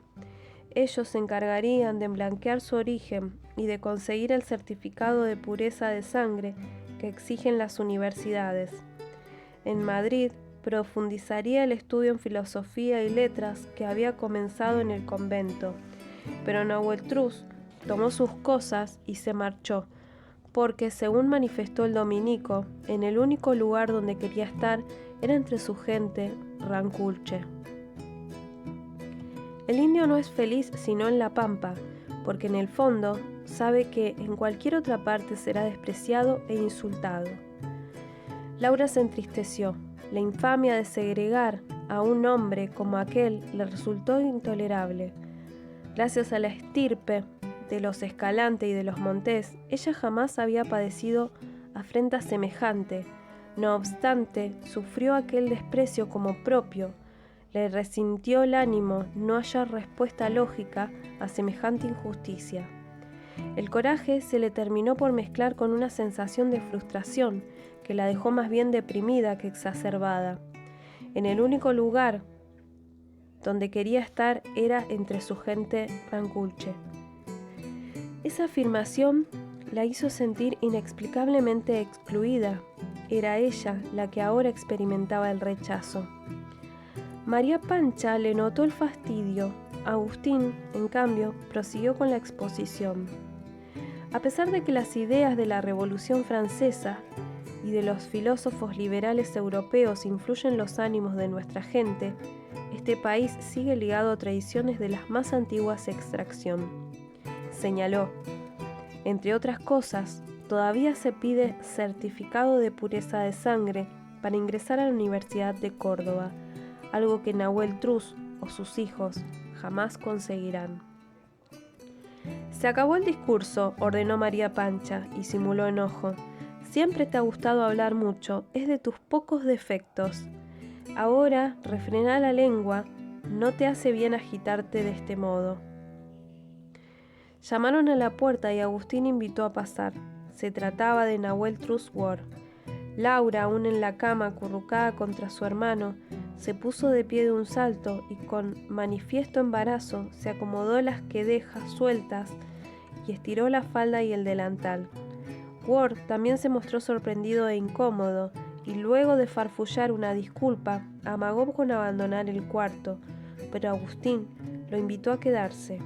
S1: Ellos se encargarían de blanquear su origen y de conseguir el certificado de pureza de sangre que exigen las universidades. En Madrid profundizaría el estudio en filosofía y letras que había comenzado en el convento, pero Nahueltruz tomó sus cosas y se marchó, porque, según manifestó el dominico, en el único lugar donde quería estar era entre su gente, Ranculche. El indio no es feliz sino en la pampa, porque en el fondo sabe que en cualquier otra parte será despreciado e insultado. Laura se entristeció. La infamia de segregar a un hombre como aquel le resultó intolerable. Gracias a la estirpe de los Escalante y de los Montés, ella jamás había padecido afrenta semejante. No obstante, sufrió aquel desprecio como propio. Le resintió el ánimo no hallar respuesta lógica a semejante injusticia. El coraje se le terminó por mezclar con una sensación de frustración que la dejó más bien deprimida que exacerbada. En el único lugar donde quería estar era entre su gente Ranculche. Esa afirmación la hizo sentir inexplicablemente excluida. Era ella la que ahora experimentaba el rechazo. María Pancha le notó el fastidio. Agustín, en cambio, prosiguió con la exposición. A pesar de que las ideas de la Revolución Francesa y de los filósofos liberales europeos influyen en los ánimos de nuestra gente, este país sigue ligado a tradiciones de las más antiguas extracción. Señaló, entre otras cosas, todavía se pide certificado de pureza de sangre para ingresar a la Universidad de Córdoba, algo que Nahueltruz o sus hijos jamás conseguirán. Se acabó el discurso, ordenó María Pancha, y simuló enojo. Siempre te ha gustado hablar mucho, es de tus pocos defectos. Ahora, refrena la lengua, no te hace bien agitarte de este modo. Llamaron a la puerta y Agustín invitó a pasar. Se trataba de Nahueltruz Ward. Laura, aún en la cama, acurrucada contra su hermano, se puso de pie de un salto y con manifiesto embarazo se acomodó las quedejas sueltas y estiró la falda y el delantal. Ward también se mostró sorprendido e incómodo y luego de farfullar una disculpa, amagó con abandonar el cuarto, pero Agustín lo invitó a quedarse.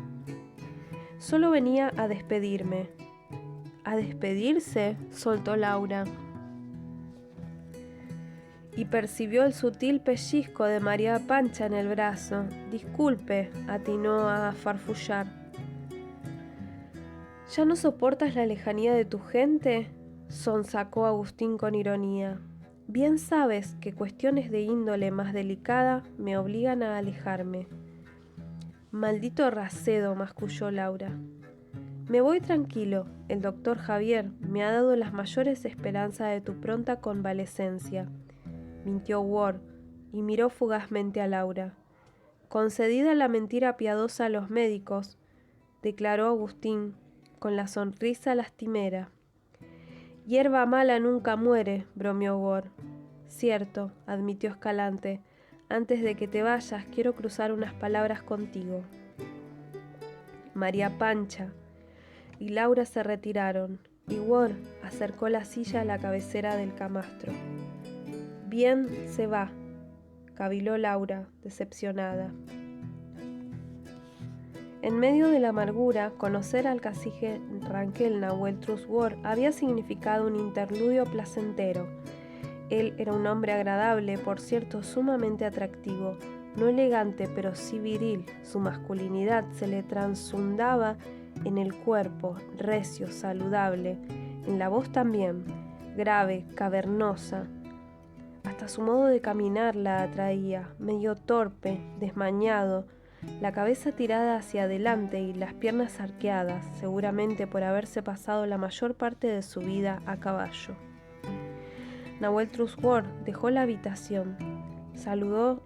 S1: Solo venía a despedirme. ¿A despedirse?, soltó Laura. Y percibió el sutil pellizco de María Pancha en el brazo. Disculpe, atinó a farfullar. ¿Ya no soportas la lejanía de tu gente?, sonsacó Agustín con ironía. Bien sabes que cuestiones de índole más delicada me obligan a alejarme. Maldito racedo, masculló Laura. Me voy tranquilo. El doctor Javier me ha dado las mayores esperanzas de tu pronta convalecencia, mintió Ward y miró fugazmente a Laura. Concedida la mentira piadosa a los médicos, declaró Agustín con la sonrisa lastimera. Hierba mala nunca muere, bromeó Ward. Cierto, admitió Escalante. Antes de que te vayas, quiero cruzar unas palabras contigo. María Pancha y Laura se retiraron, y Ward acercó la silla a la cabecera del camastro. Bien se va, caviló Laura, decepcionada. En medio de la amargura, conocer al cacique Ranquel Nahueltruz Ward había significado un interludio placentero. Él era un hombre agradable, por cierto sumamente atractivo, no elegante pero sí viril. Su masculinidad se le transundaba en el cuerpo, recio, saludable, en la voz también, grave, cavernosa. Hasta su modo de caminar la atraía, medio torpe, desmañado, la cabeza tirada hacia adelante y las piernas arqueadas, seguramente por haberse pasado la mayor parte de su vida a caballo. Nahueltruz Ward dejó la habitación, saludó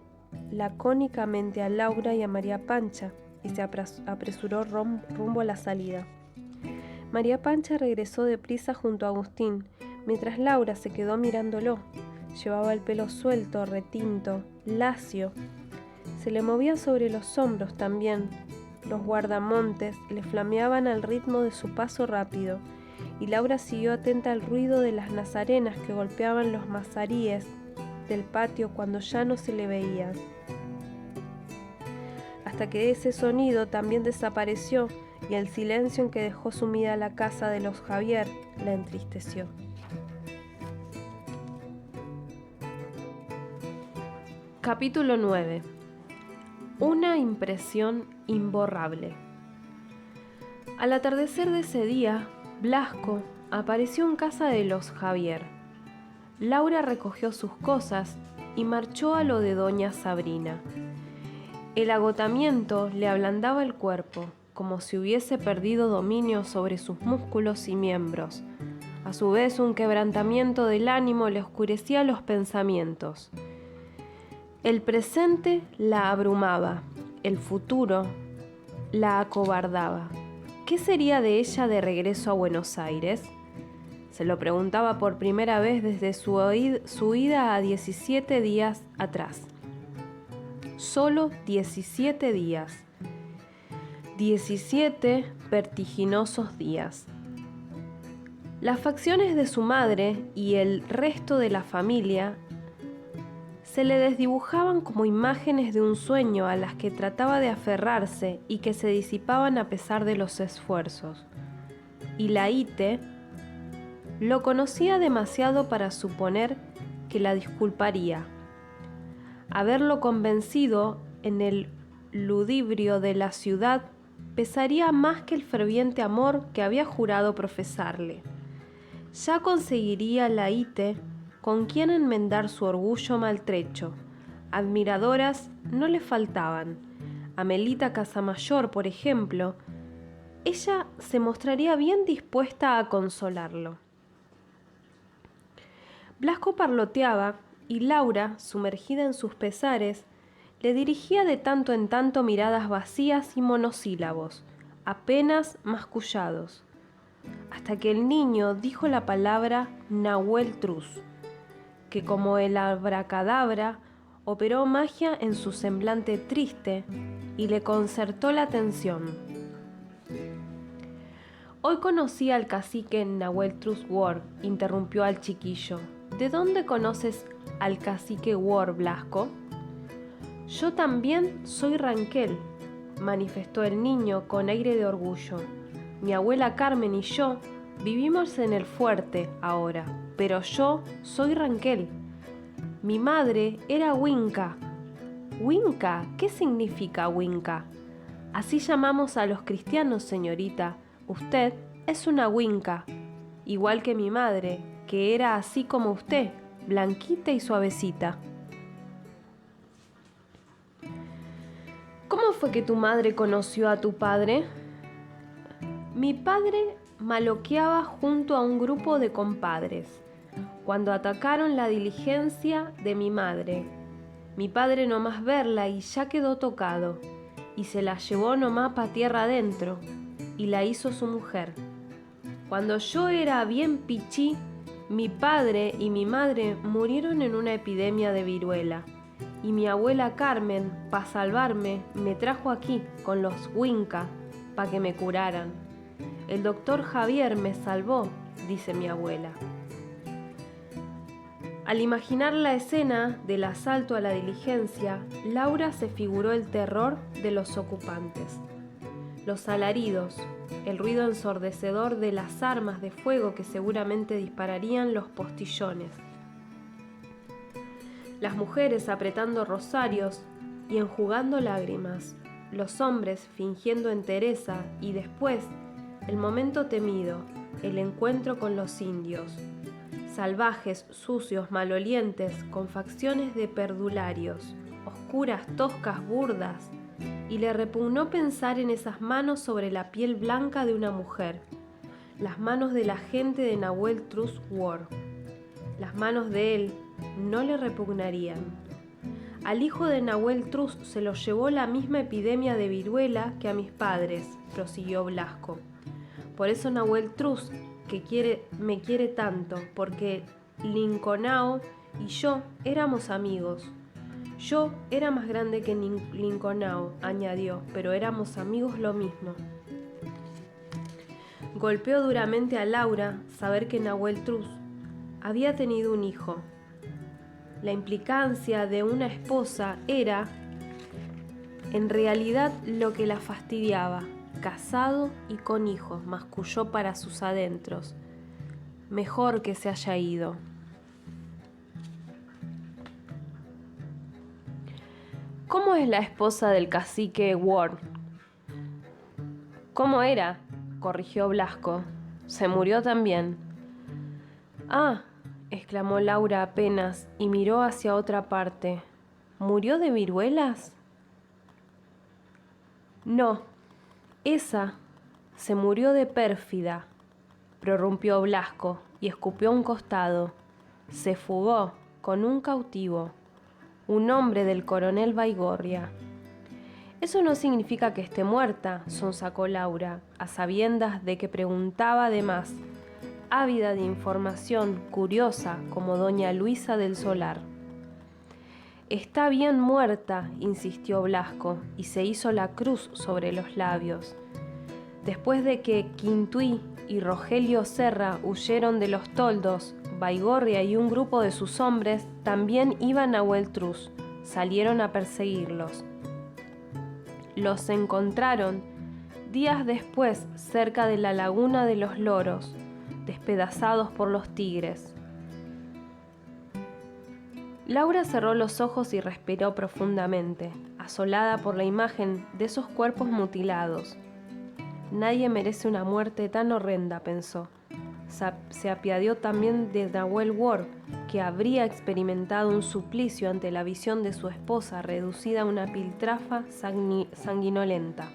S1: lacónicamente a Laura y a María Pancha y se apresuró rumbo a la salida. María Pancha regresó deprisa junto a Agustín, mientras Laura se quedó mirándolo. Llevaba el pelo suelto, retinto, lacio. Se le movía sobre los hombros también, Los guardamontes le flameaban al ritmo de su paso rápido, y Laura siguió atenta al ruido de las nazarenas que golpeaban los mazaríes del patio cuando ya no se le veía, hasta que ese sonido también desapareció y el silencio en que dejó sumida la casa de los Javier la entristeció. Capítulo 9. Una impresión imborrable. Al atardecer de ese día, Blasco apareció en casa de los Javier. Laura recogió sus cosas y marchó a lo de doña Sabrina. El agotamiento le ablandaba el cuerpo, como si hubiese perdido dominio sobre sus músculos y miembros. A su vez, un quebrantamiento del ánimo le oscurecía los pensamientos. El presente la abrumaba, el futuro la acobardaba. ¿Qué sería de ella de regreso a Buenos Aires? Se lo preguntaba por primera vez desde su ida a 17 días atrás. Solo 17 días. 17 vertiginosos días. Las facciones de su madre y el resto de la familia se le desdibujaban como imágenes de un sueño a las que trataba de aferrarse y que se disipaban a pesar de los esfuerzos. Y la Ite lo conocía demasiado para suponer que la disculparía. Haberlo convencido en el ludibrio de la ciudad pesaría más que el ferviente amor que había jurado profesarle. Ya conseguiría la Ite con quien enmendar su orgullo maltrecho. Admiradoras no le faltaban. Amelita Casamayor, por ejemplo, ella se mostraría bien dispuesta a consolarlo. Blasco parloteaba y Laura, sumergida en sus pesares, le dirigía de tanto en tanto miradas vacías y monosílabos, apenas mascullados, hasta que el niño dijo la palabra Nahuel Truz, que como el abracadabra operó magia en su semblante triste y le concertó la atención. Hoy conocí al cacique Nahuel Truz Ward, interrumpió al chiquillo. ¿De dónde conoces al cacique Ward, Blasco? Yo también soy Ranquel, manifestó el niño con aire de orgullo. Mi abuela Carmen y yo vivimos en el fuerte ahora, pero yo soy Ranquel. Mi madre era Winca. ¿Winca? ¿Qué significa Winca? Así llamamos a los cristianos, señorita. Usted es una Winca, igual que mi madre, que era así como usted, blanquita y suavecita. ¿Cómo fue que tu madre conoció a tu padre? Mi padre maloqueaba junto a un grupo de compadres cuando atacaron la diligencia de mi madre. Mi padre nomás verla y ya quedó tocado, y se la llevó nomás pa' tierra adentro, y la hizo su mujer. Cuando yo era bien pichí, mi padre y mi madre murieron en una epidemia de viruela, y mi abuela Carmen, pa' salvarme, me trajo aquí con los Winca pa' que me curaran. El doctor Javier me salvó, dice mi abuela. Al imaginar la escena del asalto a la diligencia, Laura se figuró el terror de los ocupantes. Los alaridos, el ruido ensordecedor de las armas de fuego que seguramente dispararían los postillones. Las mujeres apretando rosarios y enjugando lágrimas. Los hombres fingiendo entereza y después el momento temido, el encuentro con los indios. Salvajes, sucios, malolientes, con facciones de perdularios, oscuras, toscas, burdas, y le repugnó pensar en esas manos sobre la piel blanca de una mujer, las manos de la gente de Nahuel Truz Ward. Las manos de él no le repugnarían. Al hijo de Nahuel Truz se lo llevó la misma epidemia de viruela que a mis padres, prosiguió Blasco. Por eso Nahuel Truz me quiere tanto, porque Linconao y yo éramos amigos. Yo era más grande que Lincolnao, añadió, pero éramos amigos lo mismo. Golpeó duramente a Laura saber que Nahuel Truz había tenido un hijo. La implicancia de una esposa era, en realidad, lo que la fastidiaba. Casado y con hijos, masculló para sus adentros. Mejor que se haya ido. ¿Cómo es la esposa del cacique Ward? ¿Cómo era?, corrigió Blasco. Se murió también. Ah, exclamó Laura apenas y miró hacia otra parte. ¿Murió de viruelas? No, esa se murió de pérfida, prorrumpió Blasco y escupió a un costado. Se fugó con un cautivo, un hombre del coronel Baigorria. Eso no significa que esté muerta, sonsacó Laura, a sabiendas de que preguntaba además, ávida de información, curiosa como doña Luisa del Solar. Está bien muerta, insistió Blasco, y se hizo la cruz sobre los labios. Después de que Quintuí y Rogelio Serra huyeron de los toldos, Baigorria y un grupo de sus hombres también iban a Hueltruz, salieron a perseguirlos. Los encontraron días después cerca de la laguna de los Loros, despedazados por los tigres. Laura cerró los ojos y respiró profundamente, asolada por la imagen de esos cuerpos mutilados. Nadie merece una muerte tan horrenda, pensó. Se apiadió también de Nahuel Ward, que habría experimentado un suplicio ante la visión de su esposa reducida a una piltrafa sanguinolenta,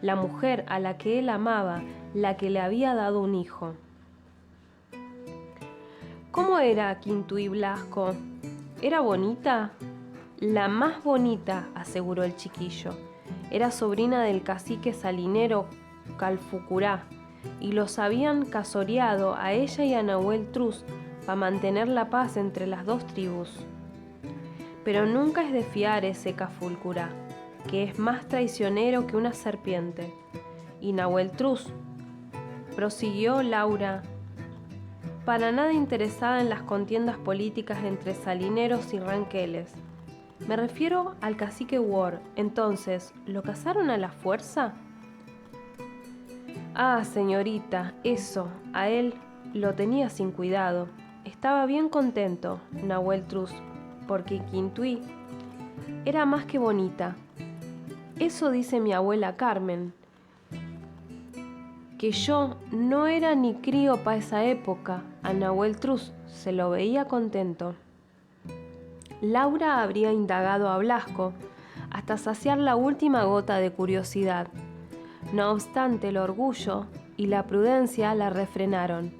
S1: la mujer a la que él amaba, la que le había dado un hijo. ¿Cómo era Quintuí Blasco? ¿Era bonita? La más bonita, aseguró el chiquillo. Era sobrina del cacique salinero Calfucurá, y los habían casoreado a ella y a Nahuel Truz para mantener la paz entre las dos tribus. Pero nunca es de fiar ese Calfucurá, que es más traicionero que una serpiente. Y Nahuel Truz, prosiguió Laura, para nada interesada en las contiendas políticas entre salineros y ranqueles. Me refiero al cacique Ward. Entonces, ¿lo casaron a la fuerza? Ah, señorita, eso, a él lo tenía sin cuidado. Estaba bien contento, Nahuel Truz, porque Quintuí era más que bonita. Eso dice mi abuela Carmen, que yo no era ni crío pa' esa época. A Nahuel Truz se lo veía contento. Laura habría indagado a Blasco hasta saciar la última gota de curiosidad. No obstante, el orgullo y la prudencia la refrenaron.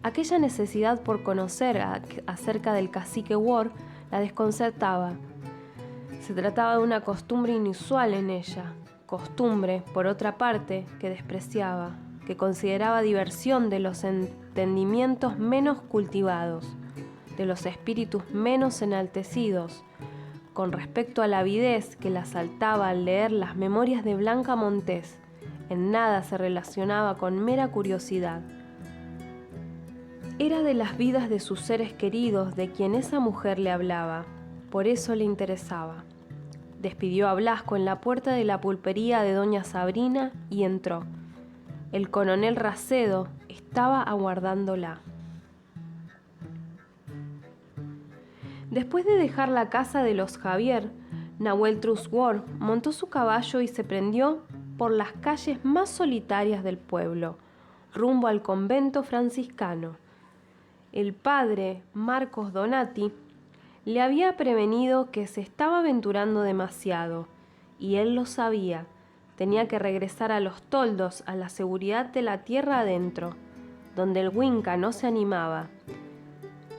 S1: Aquella necesidad por conocer acerca del cacique Ward la desconcertaba. Se trataba de una costumbre inusual en ella, costumbre, por otra parte, que despreciaba, que consideraba diversión de los entendimientos menos cultivados, de los espíritus menos enaltecidos, con respecto a la avidez que la asaltaba al leer las memorias de Blanca Montés. En nada se relacionaba con mera curiosidad. Era de las vidas de sus seres queridos de quien esa mujer le hablaba, por eso le interesaba. Despidió a Blasco en la puerta de la pulpería de doña Sabrina y entró. El coronel Racedo estaba aguardándola. Después de dejar la casa de los Javier, Nahuel Truz Ward montó su caballo y se prendió por las calles más solitarias del pueblo, rumbo al convento franciscano. El padre Marcos Donati le había prevenido que se estaba aventurando demasiado, y él lo sabía. Tenía que regresar a los toldos, a la seguridad de la tierra adentro, donde el Huinca no se animaba.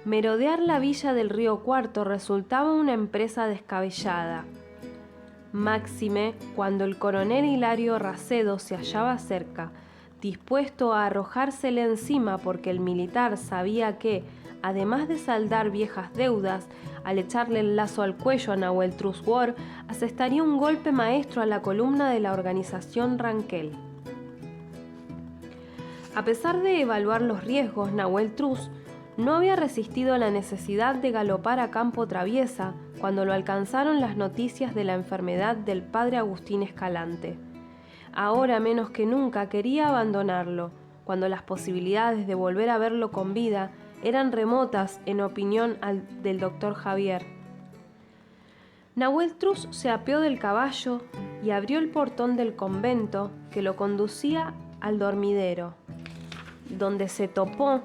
S1: Merodear la villa del Río Cuarto resultaba una empresa descabellada. Máxime cuando el coronel Hilario Racedo se hallaba cerca, dispuesto a arrojársele encima porque el militar sabía que, además de saldar viejas deudas, al echarle el lazo al cuello a Nahuel Trus-Ward, asestaría un golpe maestro a la columna de la organización Ranquel. A pesar de evaluar los riesgos, Nahuel Trus no había resistido a la necesidad de galopar a campo traviesa cuando lo alcanzaron las noticias de la enfermedad del padre Agustín Escalante. Ahora menos que nunca quería abandonarlo, cuando las posibilidades de volver a verlo con vida eran remotas en opinión del doctor Javier. Nahuel Trus se apeó del caballo y abrió el portón del convento que lo conducía al dormidero, donde se topó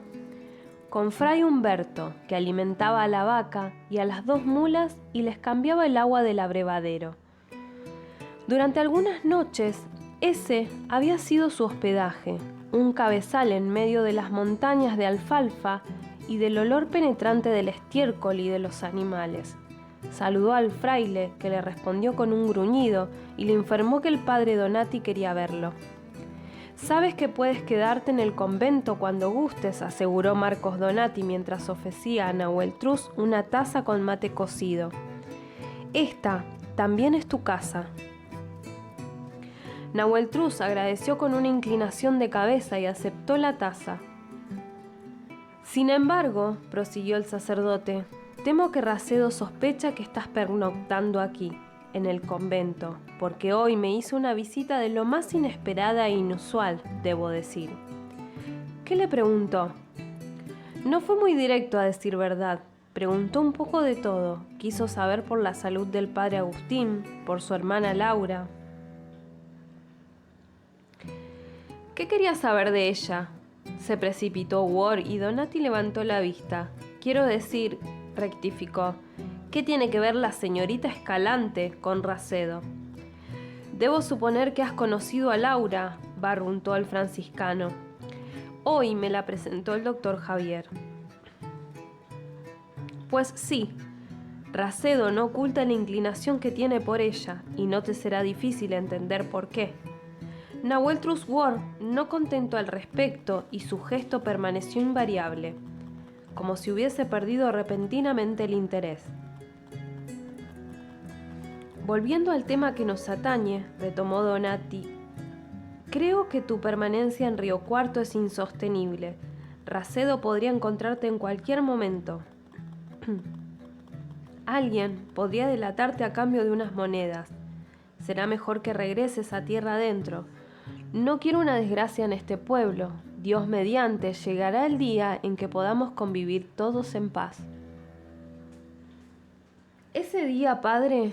S1: con Fray Humberto, que alimentaba a la vaca y a las 2 mulas y les cambiaba el agua del abrevadero. Durante algunas noches, ese había sido su hospedaje, un cabezal en medio de las montañas de alfalfa y del olor penetrante del estiércol y de los animales. Saludó al fraile, que le respondió con un gruñido y le informó que el padre Donati quería verlo. «Sabes que puedes quedarte en el convento cuando gustes», aseguró Marcos Donati mientras ofrecía a Nahuel Trus una taza con mate cocido. «Esta también es tu casa». Nahuel Trus agradeció con una inclinación de cabeza y aceptó la taza. «Sin embargo», prosiguió el sacerdote, «temo que Racedo sospecha que estás pernoctando aquí, en el convento, porque hoy me hizo una visita de lo más inesperada e inusual, debo decir». «¿Qué le preguntó?» «No fue muy directo, a decir verdad. Preguntó un poco de todo. Quiso saber por la salud del padre Agustín, por su hermana Laura». «¿Qué quería saber de ella?», se precipitó Ward y Donati levantó la vista. «Quiero decir», rectificó, «¿qué tiene que ver la señorita Escalante con Racedo?» «Debo suponer que has conocido a Laura», barruntó el franciscano. «Hoy me la presentó el doctor Javier». «Pues sí, Racedo no oculta la inclinación que tiene por ella, y no te será difícil entender por qué». Nahuel Trus-Ward no contentó al respecto y su gesto permaneció invariable, como si hubiese perdido repentinamente el interés. «Volviendo al tema que nos atañe», retomó Donati, «creo que tu permanencia en Río Cuarto es insostenible. Racedo podría encontrarte en cualquier momento. Alguien podría delatarte a cambio de unas monedas. Será mejor que regreses a tierra adentro. No quiero una desgracia en este pueblo. Dios mediante, llegará el día en que podamos convivir todos en paz». «Ese día, padre,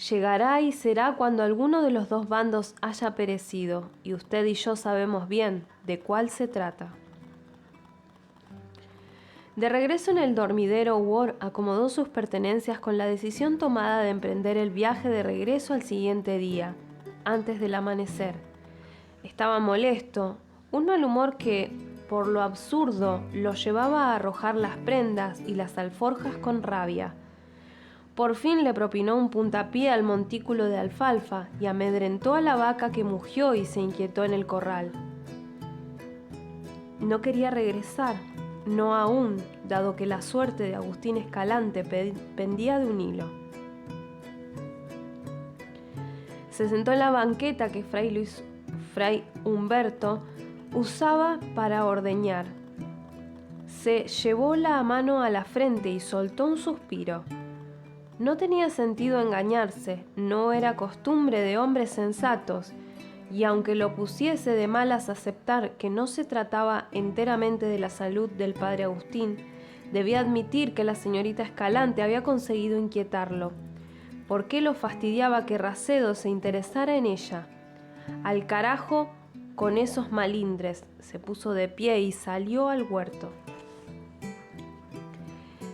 S1: llegará y será cuando alguno de los 2 bandos haya perecido, y usted y yo sabemos bien de cuál se trata». De regreso en el dormidero, Ward acomodó sus pertenencias con la decisión tomada de emprender el viaje de regreso al siguiente día, antes del amanecer. Estaba molesto, un mal humor que, por lo absurdo, lo llevaba a arrojar las prendas y las alforjas con rabia. Por fin le propinó un puntapié al montículo de alfalfa y amedrentó a la vaca, que mugió y se inquietó en el corral. No quería regresar, no aún, dado que la suerte de Agustín Escalante pendía de un hilo. Se sentó en la banqueta que Fray Humberto usaba para ordeñar. Se llevó la mano a la frente y soltó un suspiro. No tenía sentido engañarse, no era costumbre de hombres sensatos, y aunque lo pusiese de malas aceptar que no se trataba enteramente de la salud del padre Agustín, debía admitir que la señorita Escalante había conseguido inquietarlo. ¿Por qué lo fastidiaba que Racedo se interesara en ella? «Al carajo con esos malindres», se puso de pie y salió al huerto.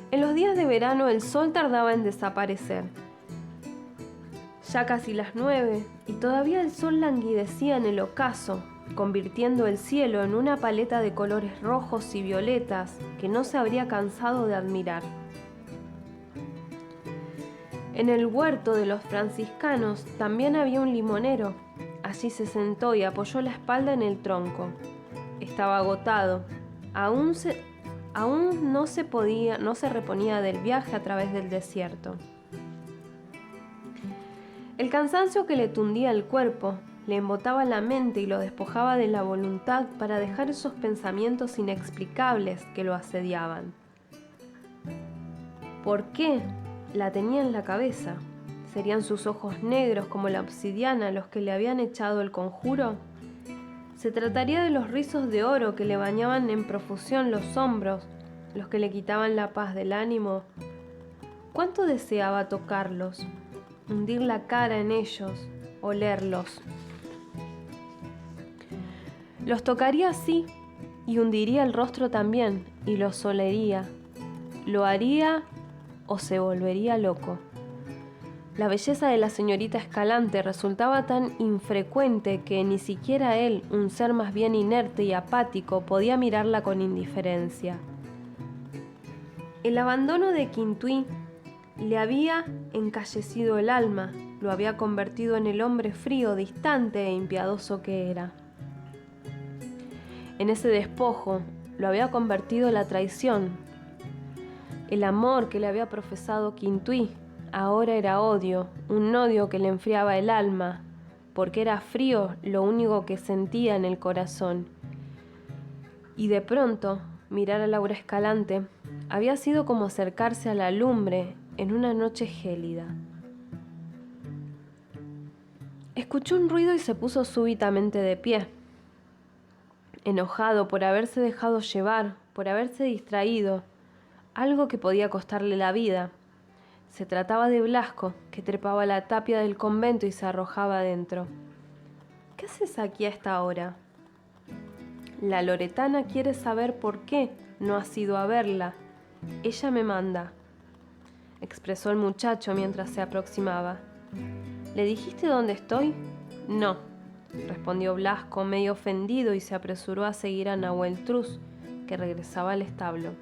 S1: En los días de verano el sol tardaba en desaparecer. Ya casi las 9, y todavía el sol languidecía en el ocaso, convirtiendo el cielo en una paleta de colores rojos y violetas que no se habría cansado de admirar. En el huerto de los franciscanos también había un limonero. Allí se sentó y apoyó la espalda en el tronco. Estaba agotado. Aún Aún no se reponía del viaje a través del desierto. El cansancio que le tundía el cuerpo, le embotaba la mente y lo despojaba de la voluntad para dejar esos pensamientos inexplicables que lo asediaban. ¿Por qué la tenía en la cabeza? ¿Serían sus ojos negros como la obsidiana los que le habían echado el conjuro? ¿Se trataría de los rizos de oro que le bañaban en profusión los hombros, los que le quitaban la paz del ánimo? ¿Cuánto deseaba tocarlos, hundir la cara en ellos, olerlos? Los tocaría así y hundiría el rostro también y los olería. Lo haría o se volvería loco. La belleza de la señorita Escalante resultaba tan infrecuente que ni siquiera él, un ser más bien inerte y apático, podía mirarla con indiferencia. El abandono de Quintuí le había encallecido el alma, lo había convertido en el hombre frío, distante e impiedoso que era. En ese despojo lo había convertido la traición. El amor que le había profesado Quintuí ahora era odio, un odio que le enfriaba el alma, porque era frío lo único que sentía en el corazón. Y de pronto, mirar a Laura Escalante había sido como acercarse a la lumbre en una noche gélida. Escuchó un ruido y se puso súbitamente de pie, enojado por haberse dejado llevar, por haberse distraído, algo que podía costarle la vida. Se trataba de Blasco, que trepaba la tapia del convento y se arrojaba adentro. ¿Qué haces aquí a esta hora? La loretana quiere saber por qué no has ido a verla. Ella me manda, expresó el muchacho mientras se aproximaba. ¿Le dijiste dónde estoy? No, respondió Blasco medio ofendido y se apresuró a seguir a Nahuel Truz, que regresaba al establo.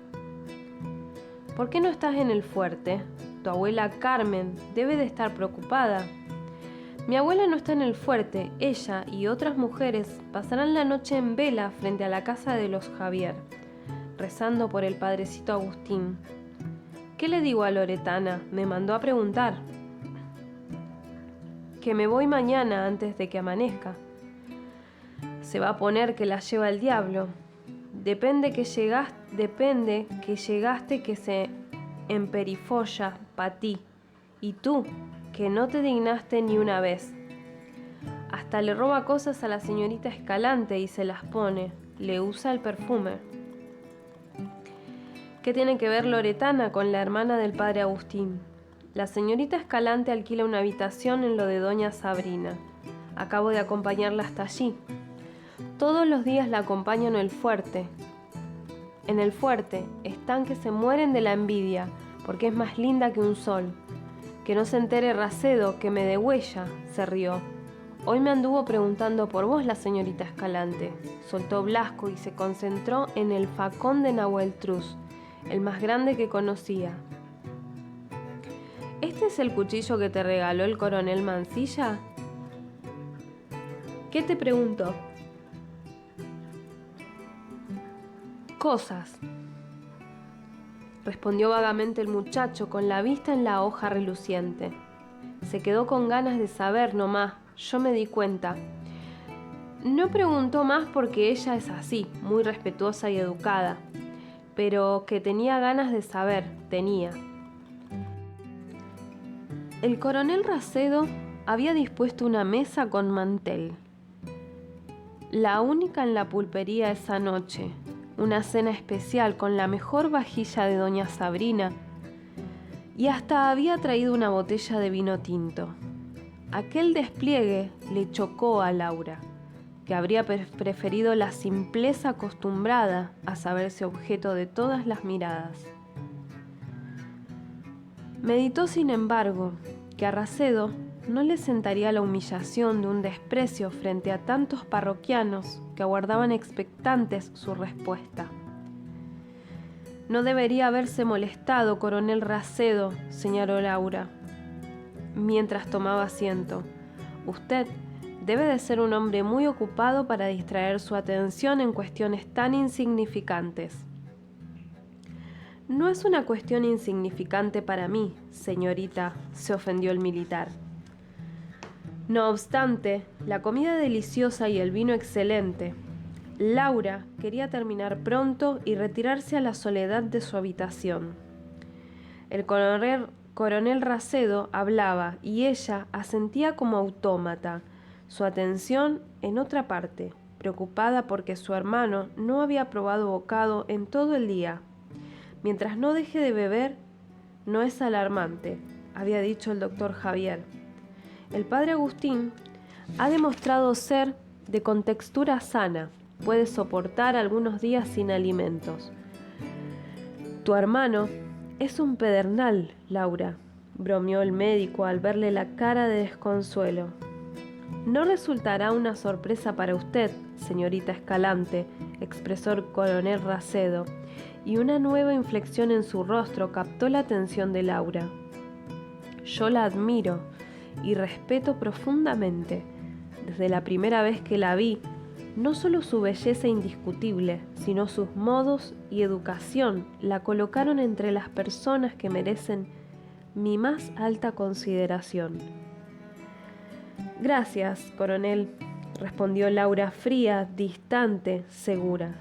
S1: ¿Por qué no estás en el fuerte? Tu abuela Carmen debe de estar preocupada. Mi abuela no está en el fuerte. Ella y otras mujeres pasarán la noche en vela frente a la casa de los Javier, rezando por el padrecito Agustín. ¿Qué le digo a Loretana? Me mandó a preguntar. Que me voy mañana antes de que amanezca. Se va a poner que la lleva el diablo. Depende que llegaste que se emperifolla pa' ti, y tú, que no te dignaste ni una vez. Hasta le roba cosas a la señorita Escalante y se las pone, le usa el perfume. ¿Qué tiene que ver Loretana con la hermana del padre Agustín? La señorita Escalante alquila una habitación en lo de doña Sabrina. Acabo de acompañarla hasta allí. Todos los días la acompaño en el fuerte. En el fuerte están que se mueren de la envidia, porque es más linda que un sol. Que no se entere Racedo, que me degüella, se rió. Hoy me anduvo preguntando por vos la señorita Escalante. Soltó Blasco y se concentró en el facón de Nahuel Truz, el más grande que conocía. ¿Este es el cuchillo que te regaló el coronel Mansilla? ¿Qué te preguntó? Cosas, respondió vagamente el muchacho con la vista en la hoja reluciente. Se quedó con ganas de saber nomás, yo me di cuenta. No preguntó más porque ella es así, muy respetuosa y educada, pero que tenía ganas de saber, tenía. El coronel Racedo había dispuesto una mesa con mantel, la única en la pulpería esa noche. Una cena especial con la mejor vajilla de doña Sabrina y hasta había traído una botella de vino tinto. Aquel despliegue le chocó a Laura, que habría preferido la simpleza acostumbrada a saberse objeto de todas las miradas. Meditó, sin embargo, que a Racedo no le sentaría la humillación de un desprecio frente a tantos parroquianos que aguardaban expectantes su respuesta. No debería haberse molestado, coronel Racedo, señaló Laura, mientras tomaba asiento. Usted debe de ser un hombre muy ocupado para distraer su atención en cuestiones tan insignificantes. No es una cuestión insignificante para mí, señorita, se ofendió el militar. No obstante, la comida deliciosa y el vino excelente. Laura quería terminar pronto y retirarse a la soledad de su habitación. El coronel Racedo hablaba y ella asentía como autómata, su atención en otra parte, preocupada porque su hermano no había probado bocado en todo el día. Mientras no deje de beber, no es alarmante, había dicho el doctor Javier. El padre Agustín ha demostrado ser de contextura sana, puede soportar algunos días sin alimentos. Tu hermano es un pedernal, Laura, bromeó el médico al verle la cara de desconsuelo. No resultará una sorpresa para usted, señorita Escalante, expresó el coronel Racedo, y una nueva inflexión en su rostro captó la atención de Laura. Yo la admiro y respeto profundamente. Desde la primera vez que la vi, no solo su belleza indiscutible, sino sus modos y educación la colocaron entre las personas que merecen mi más alta consideración. Gracias, coronel, respondió Laura fría, distante, segura.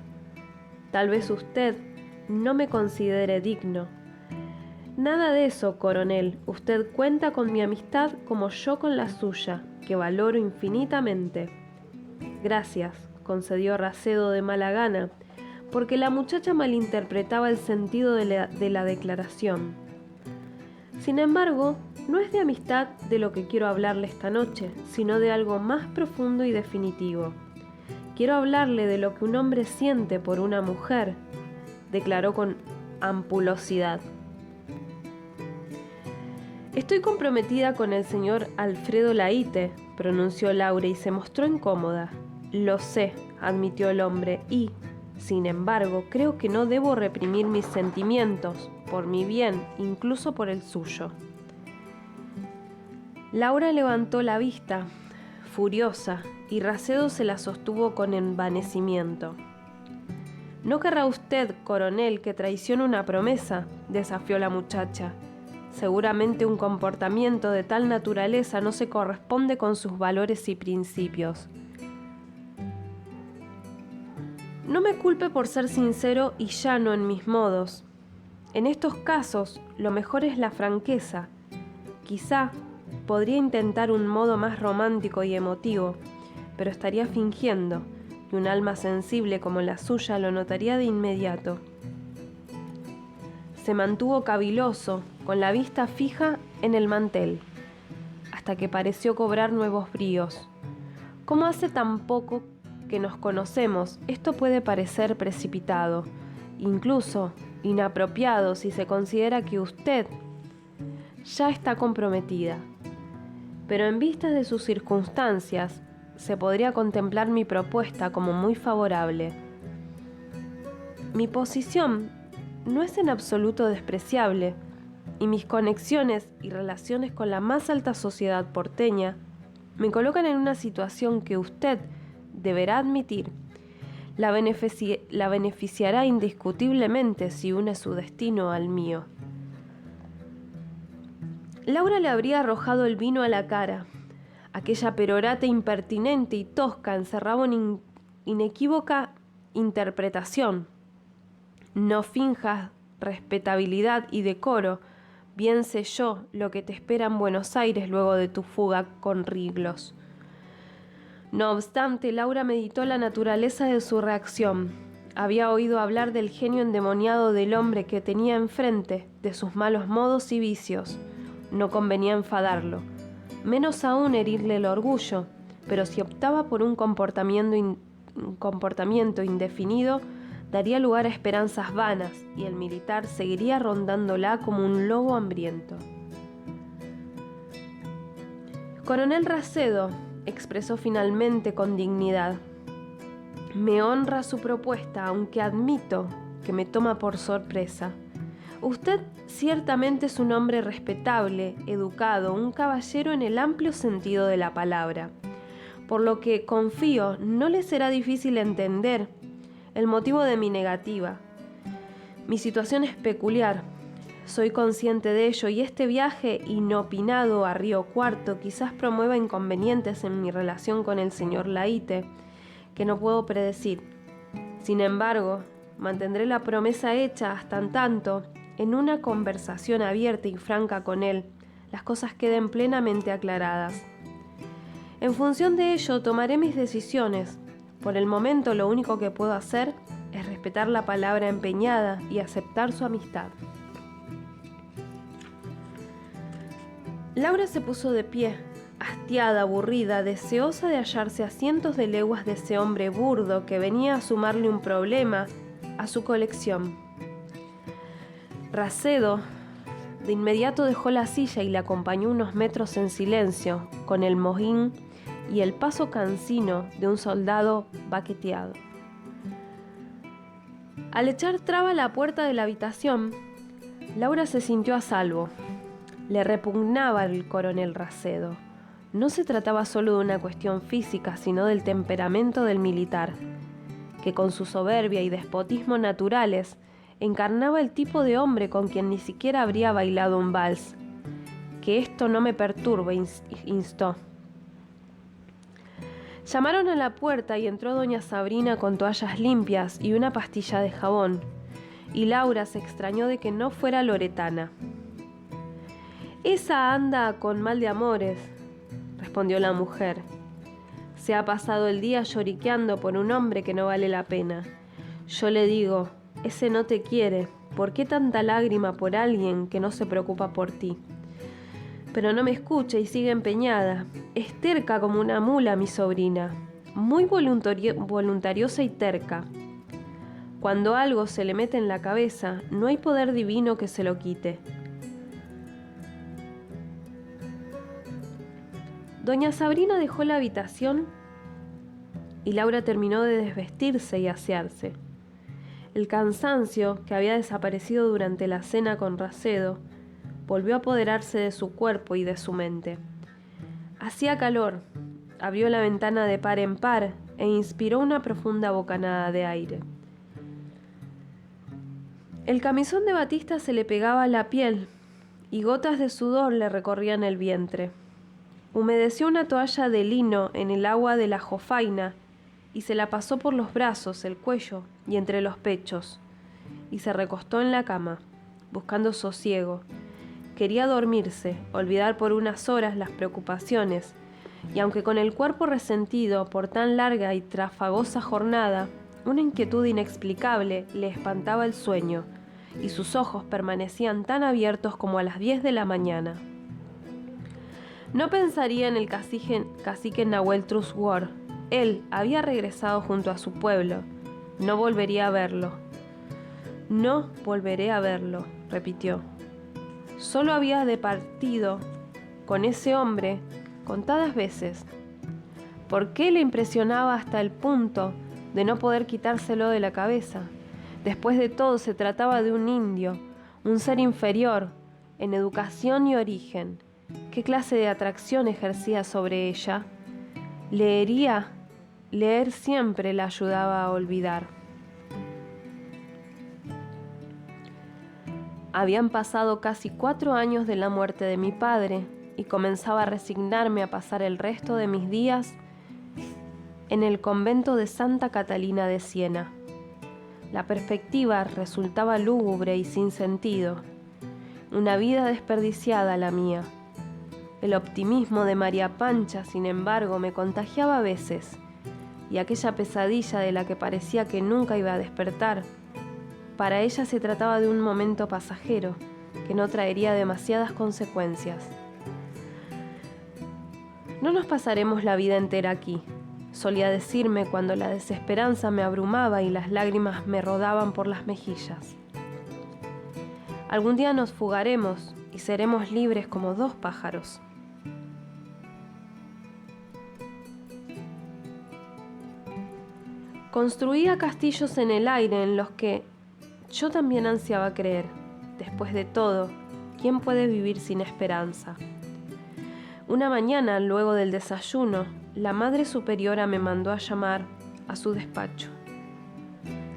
S1: Tal vez usted no me considere digno. Nada de eso, coronel. Usted cuenta con mi amistad como yo con la suya, que valoro infinitamente. Gracias, concedió Racedo de mala gana, porque la muchacha malinterpretaba el sentido de la declaración. Sin embargo, no es de amistad de lo que quiero hablarle esta noche, sino de algo más profundo y definitivo. Quiero hablarle de lo que un hombre siente por una mujer, declaró con ampulosidad. Estoy comprometida con el señor Alfredo Laíte, pronunció Laura y se mostró incómoda. Lo sé, admitió el hombre, y, sin embargo, creo que no debo reprimir mis sentimientos, por mi bien, incluso por el suyo. Laura levantó la vista, furiosa, y Racedo se la sostuvo con envanecimiento. ¿No querrá usted, coronel, que traicione una promesa?, desafió la muchacha. Seguramente un comportamiento de tal naturaleza no se corresponde con sus valores y principios. No me culpe por ser sincero y llano en mis modos. En estos casos, lo mejor es la franqueza. Quizá podría intentar un modo más romántico y emotivo, pero estaría fingiendo, y un alma sensible como la suya lo notaría de inmediato. Se mantuvo caviloso, con la vista fija en el mantel, hasta que pareció cobrar nuevos bríos. ¿Cómo hace tan poco que nos conocemos? Esto puede parecer precipitado, incluso inapropiado si se considera que usted ya está comprometida. Pero en vista de sus circunstancias, se podría contemplar mi propuesta como muy favorable. Mi posición no es en absoluto despreciable, y mis conexiones y relaciones con la más alta sociedad porteña me colocan en una situación que usted deberá admitir. La beneficiará indiscutiblemente si une su destino al mío. Laura le habría arrojado el vino a la cara. Aquella perorata impertinente y tosca encerraba una inequívoca interpretación. No finjas respetabilidad y decoro, bien sé yo lo que te espera en Buenos Aires luego de tu fuga con Riglos. No obstante, Laura meditó la naturaleza de su reacción. Había oído hablar del genio endemoniado del hombre que tenía enfrente, de sus malos modos y vicios. No convenía enfadarlo, menos aún herirle el orgullo, pero si optaba por un comportamiento indefinido, daría lugar a esperanzas vanas y el militar seguiría rondándola como un lobo hambriento. Coronel Racedo, expresó finalmente con dignidad, me honra su propuesta, aunque admito que me toma por sorpresa. Usted ciertamente es un hombre respetable, educado, un caballero en el amplio sentido de la palabra, por lo que confío no le será difícil entender el motivo de mi negativa. Mi situación es peculiar. Soy consciente de ello y este viaje inopinado a Río Cuarto quizás promueva inconvenientes en mi relación con el señor Laíte, que no puedo predecir. Sin embargo, mantendré la promesa hecha hasta en tanto, en una conversación abierta y franca con él, las cosas queden plenamente aclaradas. En función de ello, tomaré mis decisiones. Por el momento, lo único que puedo hacer es respetar la palabra empeñada y aceptar su amistad. Laura se puso de pie, hastiada, aburrida, deseosa de hallarse a cientos de leguas de ese hombre burdo que venía a sumarle un problema a su colección. Racedo de inmediato dejó la silla y la acompañó unos metros en silencio, con el mohín y el paso cansino de un soldado baqueteado. Al echar traba a la puerta de la habitación, Laura se sintió a salvo. Le repugnaba el coronel Racedo. No se trataba solo de una cuestión física, sino del temperamento del militar, que con su soberbia y despotismo naturales encarnaba el tipo de hombre con quien ni siquiera habría bailado un vals. Que esto no me perturbe, instó. Llamaron a la puerta y entró doña Sabrina con toallas limpias y una pastilla de jabón, y Laura se extrañó de que no fuera Loretana. «Esa anda con mal de amores», respondió la mujer. «Se ha pasado el día lloriqueando por un hombre que no vale la pena. Yo le digo, ese no te quiere, ¿por qué tanta lágrima por alguien que no se preocupa por ti?» Pero no me escucha y sigue empeñada. Es terca como una mula, mi sobrina, muy voluntariosa y terca. Cuando algo se le mete en la cabeza, no hay poder divino que se lo quite. Doña Sabrina dejó la habitación y Laura terminó de desvestirse y asearse. El cansancio, que había desaparecido durante la cena con Racedo, volvió a apoderarse de su cuerpo y de su mente. Hacía calor, abrió la ventana de par en par e inspiró una profunda bocanada de aire. El camisón de batista se le pegaba a la piel y gotas de sudor le recorrían el vientre. Humedeció una toalla de lino en el agua de la jofaina y se la pasó por los brazos, el cuello y entre los pechos, y se recostó en la cama, buscando sosiego. Quería dormirse, olvidar por unas horas las preocupaciones, y aunque con el cuerpo resentido por tan larga y trafagosa jornada, una inquietud inexplicable le espantaba el sueño, y sus ojos permanecían tan abiertos como a las 10 de la mañana. No pensaría en el cacique Nahuel Truswar. Él había regresado junto a su pueblo. No volvería a verlo. No volveré a verlo, repitió. Solo había departido con ese hombre contadas veces. ¿Por qué le impresionaba hasta el punto de no poder quitárselo de la cabeza? Después de todo, se trataba de un indio, un ser inferior en educación y origen. ¿Qué clase de atracción ejercía sobre ella? Leer siempre la ayudaba a olvidar. Habían pasado casi 4 años de la muerte de mi padre y comenzaba a resignarme a pasar el resto de mis días en el convento de Santa Catalina de Siena. La perspectiva resultaba lúgubre y sin sentido. Una vida desperdiciada la mía. El optimismo de María Pancha, sin embargo, me contagiaba a veces, y aquella pesadilla de la que parecía que nunca iba a despertar, para ella se trataba de un momento pasajero, que no traería demasiadas consecuencias. No nos pasaremos la vida entera aquí, solía decirme cuando la desesperanza me abrumaba y las lágrimas me rodaban por las mejillas. Algún día nos fugaremos y seremos libres como 2 pájaros. Construía castillos en el aire en los que yo también ansiaba creer. Después de todo, ¿quién puede vivir sin esperanza? Una mañana, luego del desayuno, la Madre Superiora me mandó a llamar a su despacho.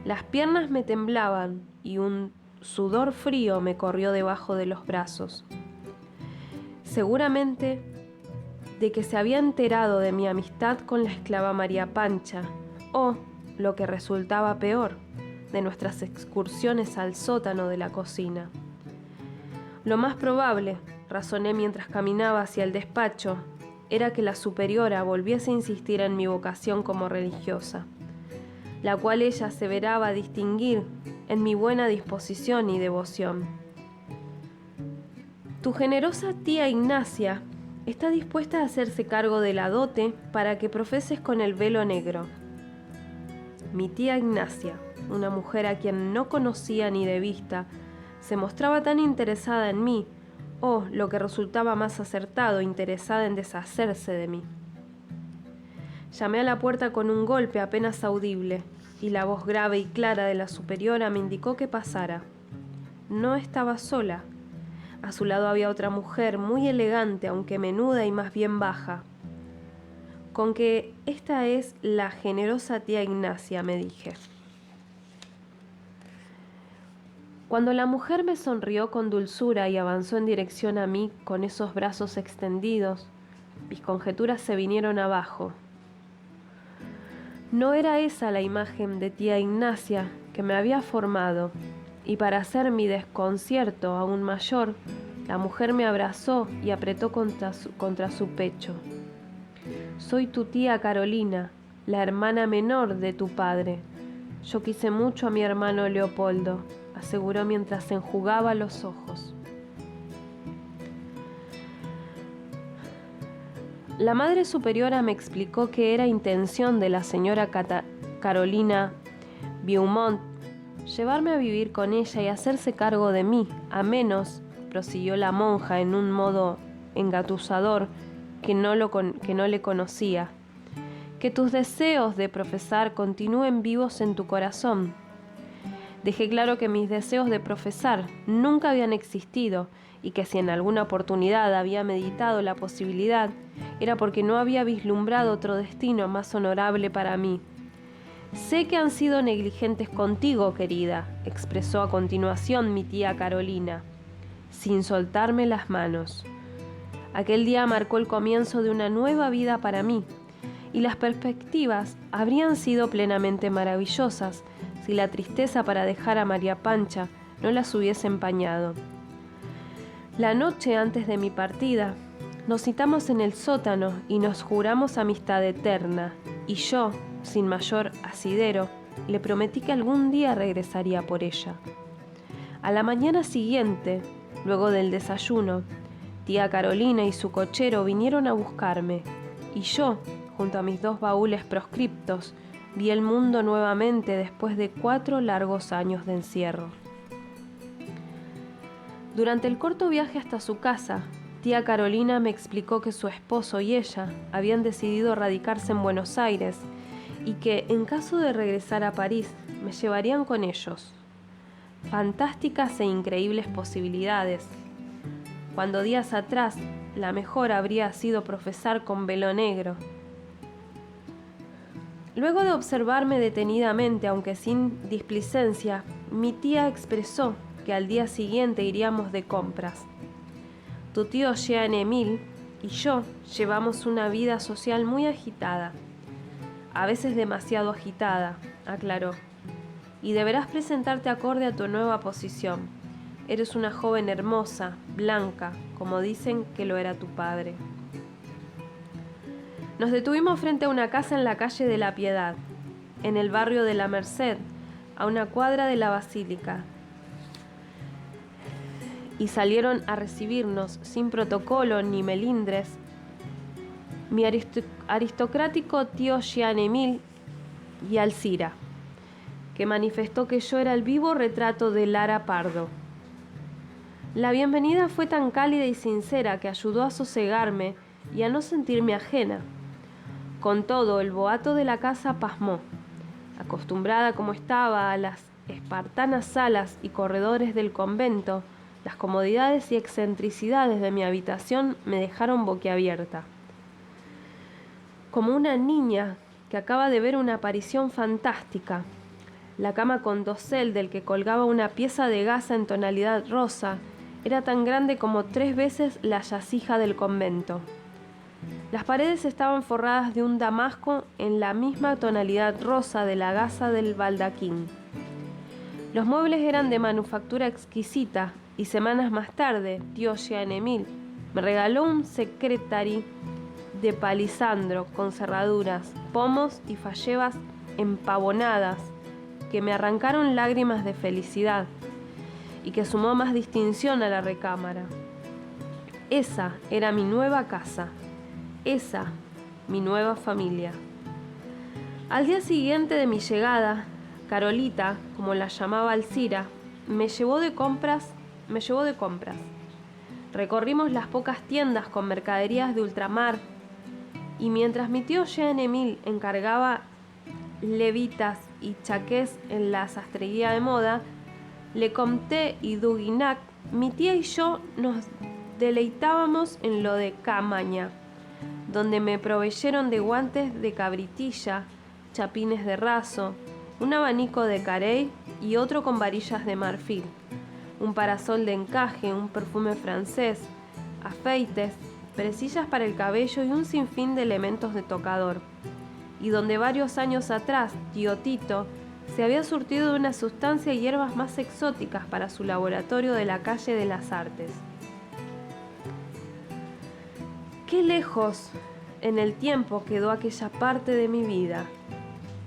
S1: Las piernas me temblaban, y un sudor frío me corrió debajo de los brazos. Seguramente de que se había enterado de mi amistad con la esclava María Pancha, o, lo que resultaba peor, de nuestras excursiones al sótano de la cocina. Lo más probable, razoné mientras caminaba hacia el despacho, era que la superiora volviese a insistir en mi vocación como religiosa, la cual ella aseveraba distinguir en mi buena disposición y devoción. Tu generosa tía Ignacia está dispuesta a hacerse cargo de la dote para que profeses con el velo negro. Mi tía Ignacia, una mujer a quien no conocía ni de vista, se mostraba tan interesada en mí, o, lo que resultaba más acertado, interesada en deshacerse de mí. Llamé a la puerta con un golpe apenas audible, y la voz grave y clara de la superiora me indicó que pasara. No estaba sola. A su lado había otra mujer muy elegante, aunque menuda y más bien baja. Con que esta es la generosa tía Ignacia, me dije. Cuando la mujer me sonrió con dulzura y avanzó en dirección a mí con esos brazos extendidos, mis conjeturas se vinieron abajo. No era esa la imagen de tía Ignacia que me había formado, y para hacer mi desconcierto aún mayor, la mujer me abrazó y apretó contra su pecho. Soy tu tía Carolina, la hermana menor de tu padre. Yo quise mucho a mi hermano Leopoldo, aseguró mientras se enjugaba los ojos. La madre superiora me explicó que era intención de la señora Carolina Beaumont llevarme a vivir con ella y hacerse cargo de mí, a menos, prosiguió la monja en un modo engatusador que no le conocía, que tus deseos de profesar continúen vivos en tu corazón. Dejé claro que mis deseos de profesar nunca habían existido y que si en alguna oportunidad había meditado la posibilidad, era porque no había vislumbrado otro destino más honorable para mí. Sé que han sido negligentes contigo, querida, expresó a continuación mi tía Carolina, sin soltarme las manos. Aquel día marcó el comienzo de una nueva vida para mí, y las perspectivas habrían sido plenamente maravillosas si la tristeza para dejar a María Pancha no las hubiese empañado. La noche antes de mi partida, nos citamos en el sótano y nos juramos amistad eterna, y yo, sin mayor asidero, le prometí que algún día regresaría por ella. A la mañana siguiente, luego del desayuno, tía Carolina y su cochero vinieron a buscarme, y yo, junto a mis 2 baúles proscriptos, vi el mundo nuevamente después de 4 largos años de encierro. Durante el corto viaje hasta su casa, tía Carolina me explicó que su esposo y ella habían decidido radicarse en Buenos Aires y que, en caso de regresar a París, me llevarían con ellos. Fantásticas e increíbles posibilidades, cuando días atrás la mejor habría sido profesar con velo negro. Luego de observarme detenidamente, aunque sin displicencia, mi tía expresó que al día siguiente iríamos de compras. Tu tío Jean-Émile y yo llevamos una vida social muy agitada, a veces demasiado agitada, aclaró, y deberás presentarte acorde a tu nueva posición. Eres una joven hermosa, blanca, como dicen que lo era tu padre. Nos detuvimos frente a una casa en la calle de la Piedad, en el barrio de la Merced, a una cuadra de la Basílica, y salieron a recibirnos, sin protocolo ni melindres, mi aristocrático tío Jean-Émile y Alcira, que manifestó que yo era el vivo retrato de Lara Pardo. La bienvenida fue tan cálida y sincera que ayudó a sosegarme y a no sentirme ajena. Con todo, el boato de la casa pasmó. Acostumbrada como estaba a las espartanas salas y corredores del convento, las comodidades y excentricidades de mi habitación me dejaron boquiabierta. Como una niña que acaba de ver una aparición fantástica, La cama con dosel del que colgaba una pieza de gasa en tonalidad rosa era tan grande como 3 veces la yacija del convento. Las paredes estaban forradas de un damasco en la misma tonalidad rosa de la gasa del baldaquín. Los muebles eran de manufactura exquisita y semanas más tarde, tío Jean-Emile me regaló un secretary de palisandro con cerraduras, pomos y fallebas empavonadas que me arrancaron lágrimas de felicidad y que sumó más distinción a la recámara. Esa era mi nueva casa, esa mi nueva familia. Al día siguiente de mi llegada, Carolita, como la llamaba Alcira, me llevó de compras. Recorrimos las pocas tiendas con mercaderías de ultramar y mientras mi tío Jean-Emile encargaba levitas y chaqués en la sastrería de moda, Lecomte y Duguignac, mi tía y yo nos deleitábamos en lo de Camaña, donde me proveyeron de guantes de cabritilla, chapines de raso, un abanico de carey y otro con varillas de marfil, un parasol de encaje, un perfume francés, afeites, presillas para el cabello y un sinfín de elementos de tocador, y donde varios años atrás tío Tito se había surtido de una sustancia y hierbas más exóticas para su laboratorio de la calle de las Artes. Qué lejos en el tiempo quedó aquella parte de mi vida,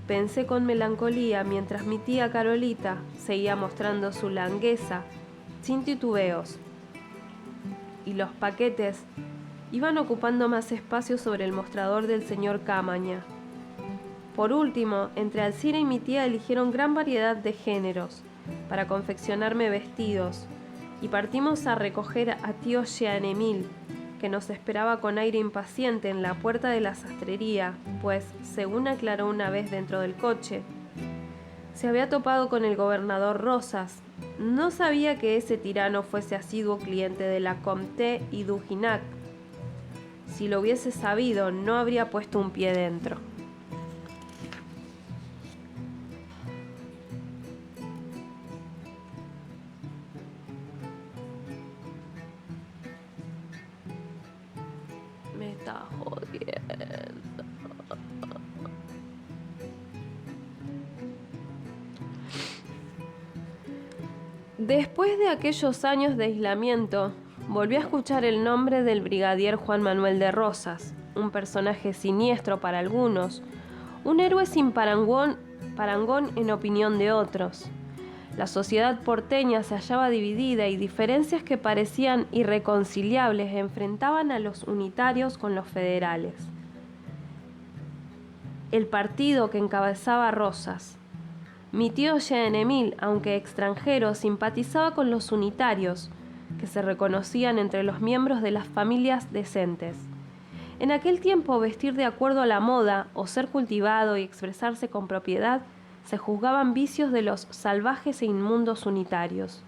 S1: pensé con melancolía mientras mi tía Carolita seguía mostrando su langueza sin titubeos, y los paquetes iban ocupando más espacio sobre el mostrador del señor Camaña. Por último, entre Alcira y mi tía eligieron gran variedad de géneros para confeccionarme vestidos y partimos a recoger a tío Jean-Emile, que nos esperaba con aire impaciente en la puerta de la sastrería, pues, según aclaró una vez dentro del coche, se había topado con el gobernador Rosas. No sabía que ese tirano fuese asiduo cliente de la Comte y Duguignac. Si lo hubiese sabido, no habría puesto un pie dentro. Me está jodiendo. Después de aquellos años de aislamiento, volví a escuchar el nombre del brigadier Juan Manuel de Rosas, un personaje siniestro para algunos, un héroe sin parangón en opinión de otros. La sociedad porteña se hallaba dividida y diferencias que parecían irreconciliables enfrentaban a los unitarios con los federales. El partido que encabezaba Rosas. Mi tío Jean-Emile, aunque extranjero, simpatizaba con los unitarios, que se reconocían entre los miembros de las familias decentes. En aquel tiempo, vestir de acuerdo a la moda o ser cultivado y expresarse con propiedad se juzgaban vicios de los salvajes e inmundos unitarios,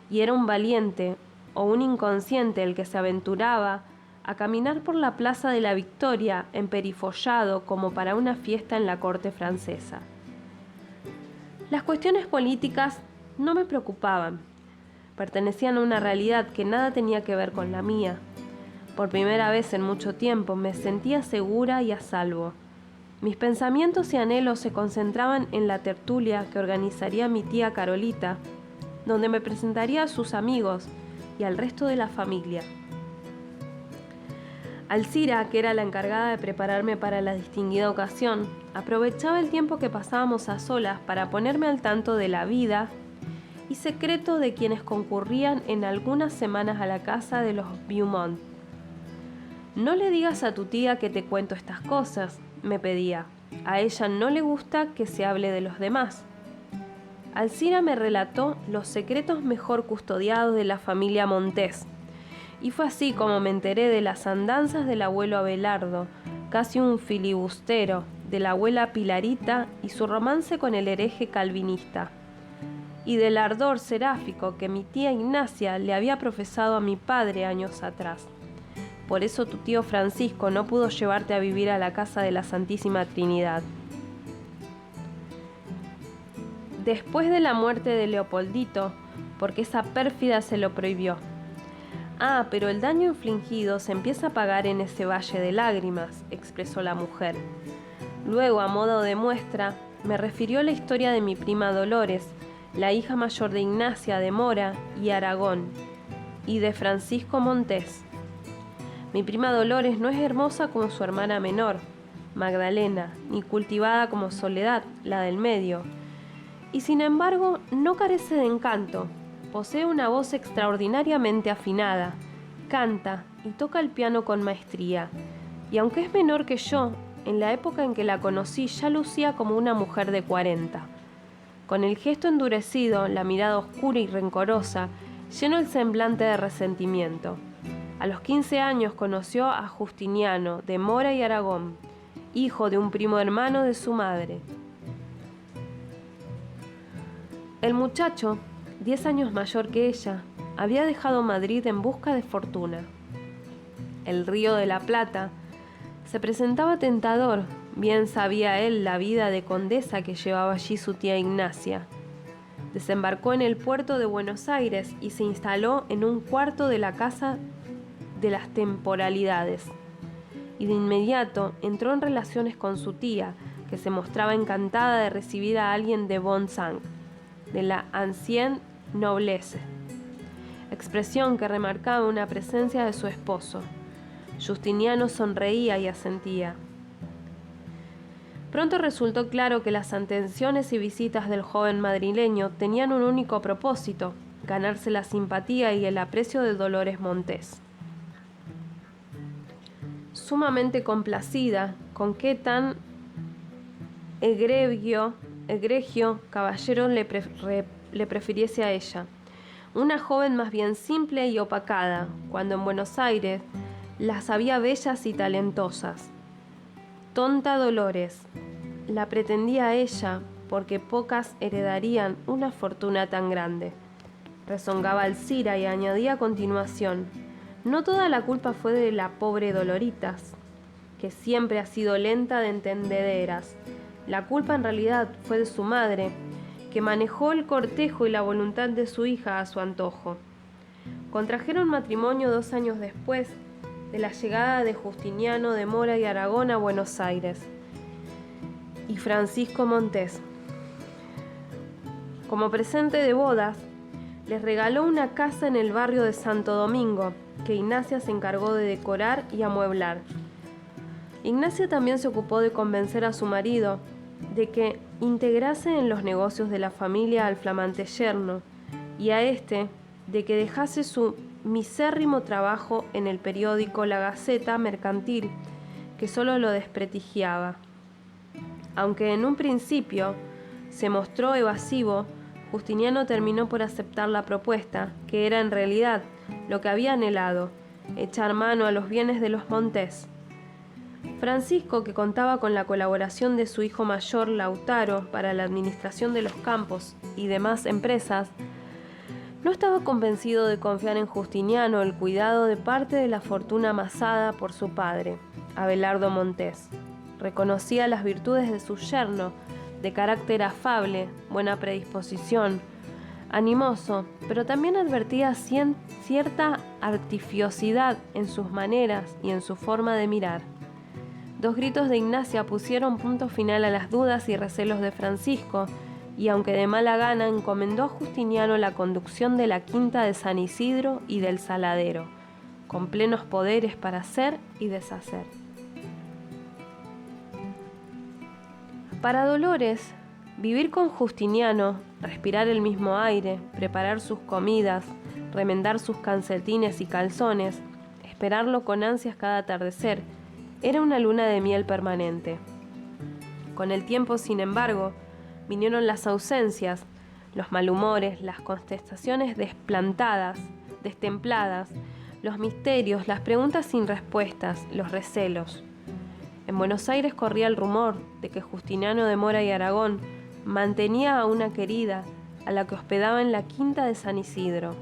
S1: y era un valiente o un inconsciente el que se aventuraba a caminar por la Plaza de la Victoria emperifollado como para una fiesta en la corte francesa. Las cuestiones políticas no me preocupaban, pertenecían a una realidad que nada tenía que ver con la mía. Por primera vez en mucho tiempo me sentía segura y a salvo. Mis pensamientos y anhelos se concentraban en la tertulia que organizaría mi tía Carolita, donde me presentaría a sus amigos y al resto de la familia. Alcira, que era la encargada de prepararme para la distinguida ocasión, aprovechaba el tiempo que pasábamos a solas para ponerme al tanto de la vida y secreto de quienes concurrían en algunas semanas a la casa de los Beaumont. «No le digas a tu tía que te cuento estas cosas», me pedía. «A ella no le gusta que se hable de los demás». Alcira me relató los secretos mejor custodiados de la familia Montés, y fue así como me enteré de las andanzas del abuelo Abelardo, casi un filibustero, de la abuela Pilarita y su romance con el hereje calvinista, y del ardor seráfico que mi tía Ignacia le había profesado a mi padre años atrás. Por eso tu tío Francisco no pudo llevarte a vivir a la casa de la Santísima Trinidad. después de la muerte de Leopoldito, porque esa pérfida se lo prohibió. Ah, pero el daño infligido se empieza a pagar en ese valle de lágrimas, expresó la mujer. Luego, a modo de muestra, me refirió la historia de mi prima Dolores, la hija mayor de Ignacia de Mora y Aragón, y de Francisco Montés. Mi prima Dolores no es hermosa como su hermana menor, Magdalena, ni cultivada como Soledad, la del medio. Y sin embargo, no carece de encanto. Posee una voz extraordinariamente afinada, canta y toca el piano con maestría. Y aunque es menor que yo, en la época en que la conocí ya lucía como una mujer de 40. Con el gesto endurecido, la mirada oscura y rencorosa, lleno el semblante de resentimiento. A los 15 años conoció a Justiniano de Mora y Aragón, hijo de un primo hermano de su madre. El muchacho, 10 años mayor que ella, había dejado Madrid en busca de fortuna. El Río de la Plata se presentaba tentador, bien sabía él la vida de condesa que llevaba allí su tía Ignacia. Desembarcó en el puerto de Buenos Aires y se instaló en un cuarto de la casa de las temporalidades. Y de inmediato entró en relaciones con su tía, que se mostraba encantada de recibir a alguien de bon sang, de la ancienne noblesse, expresión que remarcaba una presencia de su esposo. Justiniano sonreía y asentía. Pronto resultó claro que las atenciones y visitas del joven madrileño tenían un único propósito: ganarse la simpatía y el aprecio de Dolores Montés. Sumamente complacida con que tan egregio caballero le prefiriese a ella, una joven más bien simple y opacada, cuando en Buenos Aires las había bellas y talentosas. Tonta Dolores, la pretendía a ella porque pocas heredarían una fortuna tan grande. Rezongaba Alcira y añadía a continuación: no toda la culpa fue de la pobre Doloritas, que siempre ha sido lenta de entendederas. La culpa en realidad fue de su madre, que manejó el cortejo y la voluntad de su hija a su antojo. Contrajeron matrimonio 2 años después de la llegada de Justiniano de Mora y Aragón a Buenos Aires y Francisco Montés. Como presente de bodas, les regaló una casa en el barrio de Santo Domingo, que Ignacia se encargó de decorar y amueblar. Ignacia también se ocupó de convencer a su marido de que integrase en los negocios de la familia al flamante yerno, y a este de que dejase su misérrimo trabajo en el periódico La Gaceta Mercantil, que solo lo desprestigiaba. Aunque en un principio se mostró evasivo, Justiniano terminó por aceptar la propuesta, que era en realidad lo que había anhelado: echar mano a los bienes de los Montés. Francisco, que contaba con la colaboración de su hijo mayor Lautaro para la administración de los campos y demás empresas, no estaba convencido de confiar en Justiniano el cuidado de parte de la fortuna amasada por su padre, Abelardo Montés. Reconocía las virtudes de su yerno, de carácter afable, buena predisposición, animoso, pero también advertía cierta artificiosidad en sus maneras y en su forma de mirar. 2 gritos de Ignacia pusieron punto final a las dudas y recelos de Francisco, y aunque de mala gana encomendó a Justiniano la conducción de la quinta de San Isidro y del Saladero, con plenos poderes para hacer y deshacer. Para Dolores, vivir con Justiniano, respirar el mismo aire, preparar sus comidas, remendar sus calcetines y calzones, esperarlo con ansias cada atardecer, era una luna de miel permanente. Con el tiempo, sin embargo, vinieron las ausencias, los malhumores, las contestaciones destempladas, los misterios, las preguntas sin respuestas, los recelos. En Buenos Aires corría el rumor de que Justiniano de Mora y Aragón mantenía a una querida, a la que hospedaba en la quinta de San Isidro.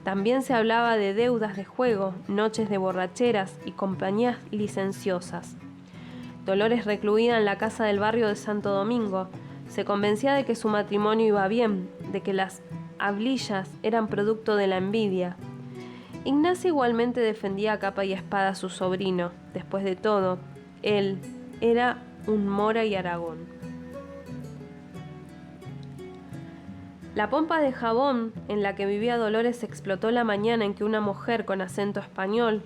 S1: También se hablaba de deudas de juego, noches de borracheras y compañías licenciosas. Dolores, recluida en la casa del barrio de Santo Domingo, Se convencía de que su matrimonio iba bien, de que las hablillas eran producto de la envidia. Ignacia igualmente defendía a capa y espada a su sobrino. Después de todo, él era un Mora y Aragón. La pompa de jabón en la que vivía Dolores explotó la mañana en que una mujer con acento español,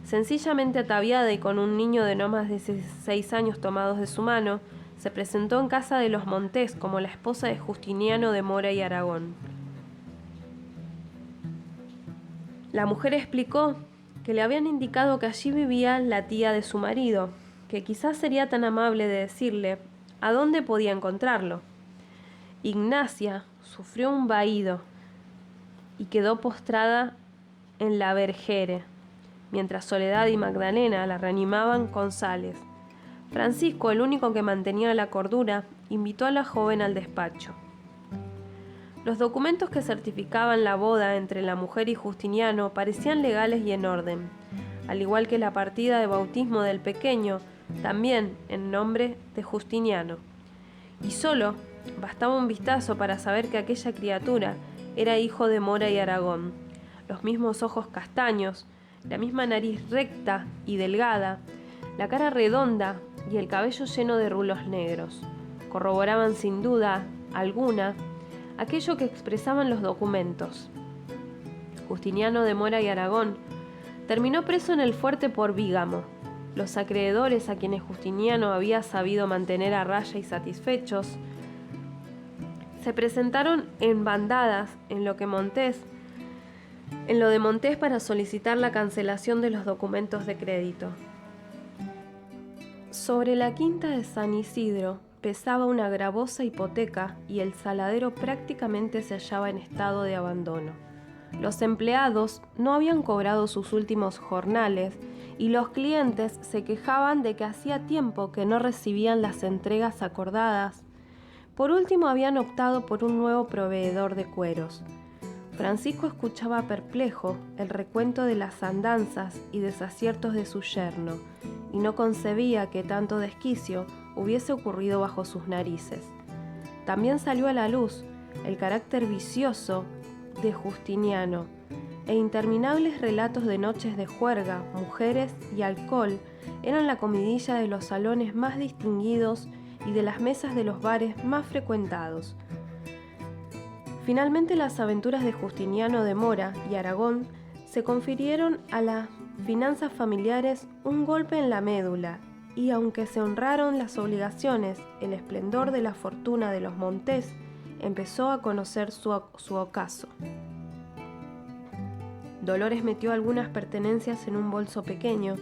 S1: sencillamente ataviada y con un niño de no más de 6 años tomados de su mano, se presentó en casa de los Montés como la esposa de Justiniano de Mora y Aragón. La mujer explicó que le habían indicado que allí vivía la tía de su marido, que quizás sería tan amable de decirle a dónde podía encontrarlo. Ignacia sufrió un vaído y quedó postrada en la verjere, mientras Soledad y Magdalena la reanimaban con sales. Francisco, el único que mantenía la cordura, invitó a la joven al despacho. Los documentos que certificaban la boda entre la mujer y Justiniano parecían legales y en orden, al igual que la partida de bautismo del pequeño, también en nombre de Justiniano. Y solo bastaba un vistazo para saber que aquella criatura era hijo de Mora y Aragón. Los mismos ojos castaños, la misma nariz recta y delgada, la cara redonda y el cabello lleno de rulos negros. Corroboraban sin duda alguna aquello que expresaban los documentos. Justiniano de Mora y Aragón terminó preso en el fuerte por bígamo. Los acreedores, a quienes Justiniano había sabido mantener a raya y satisfechos, se presentaron en bandadas en lo de Montés para solicitar la cancelación de los documentos de crédito. Sobre la quinta de San Isidro pesaba una gravosa hipoteca y el saladero prácticamente se hallaba en estado de abandono. Los empleados no habían cobrado sus últimos jornales y los clientes se quejaban de que hacía tiempo que no recibían las entregas acordadas. Por último, habían optado por un nuevo proveedor de cueros. Francisco escuchaba perplejo el recuento de las andanzas y desaciertos de su yerno y no concebía que tanto desquicio hubiese ocurrido bajo sus narices. También salió a la luz el carácter vicioso de Justiniano e interminables relatos de noches de juerga, mujeres y alcohol eran la comidilla de los salones más distinguidos y de las mesas de los bares más frecuentados. Finalmente, las aventuras de Justiniano de Mora y Aragón se confirieron a las finanzas familiares un golpe en la médula, y aunque se honraron las obligaciones, el esplendor de la fortuna de los Montés empezó a conocer su ocaso. Dolores metió algunas pertenencias en un bolso pequeño,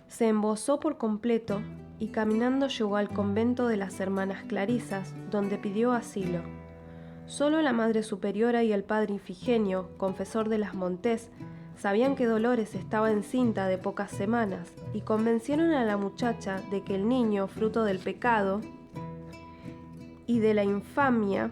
S1: se embozó por completo y caminando llegó al convento de las hermanas Clarisas, donde pidió asilo. Solo la Madre Superiora y el Padre Ifigenio, confesor de las Montés, sabían que Dolores estaba encinta de pocas semanas y convencieron a la muchacha de que el niño, fruto del pecado y de la infamia,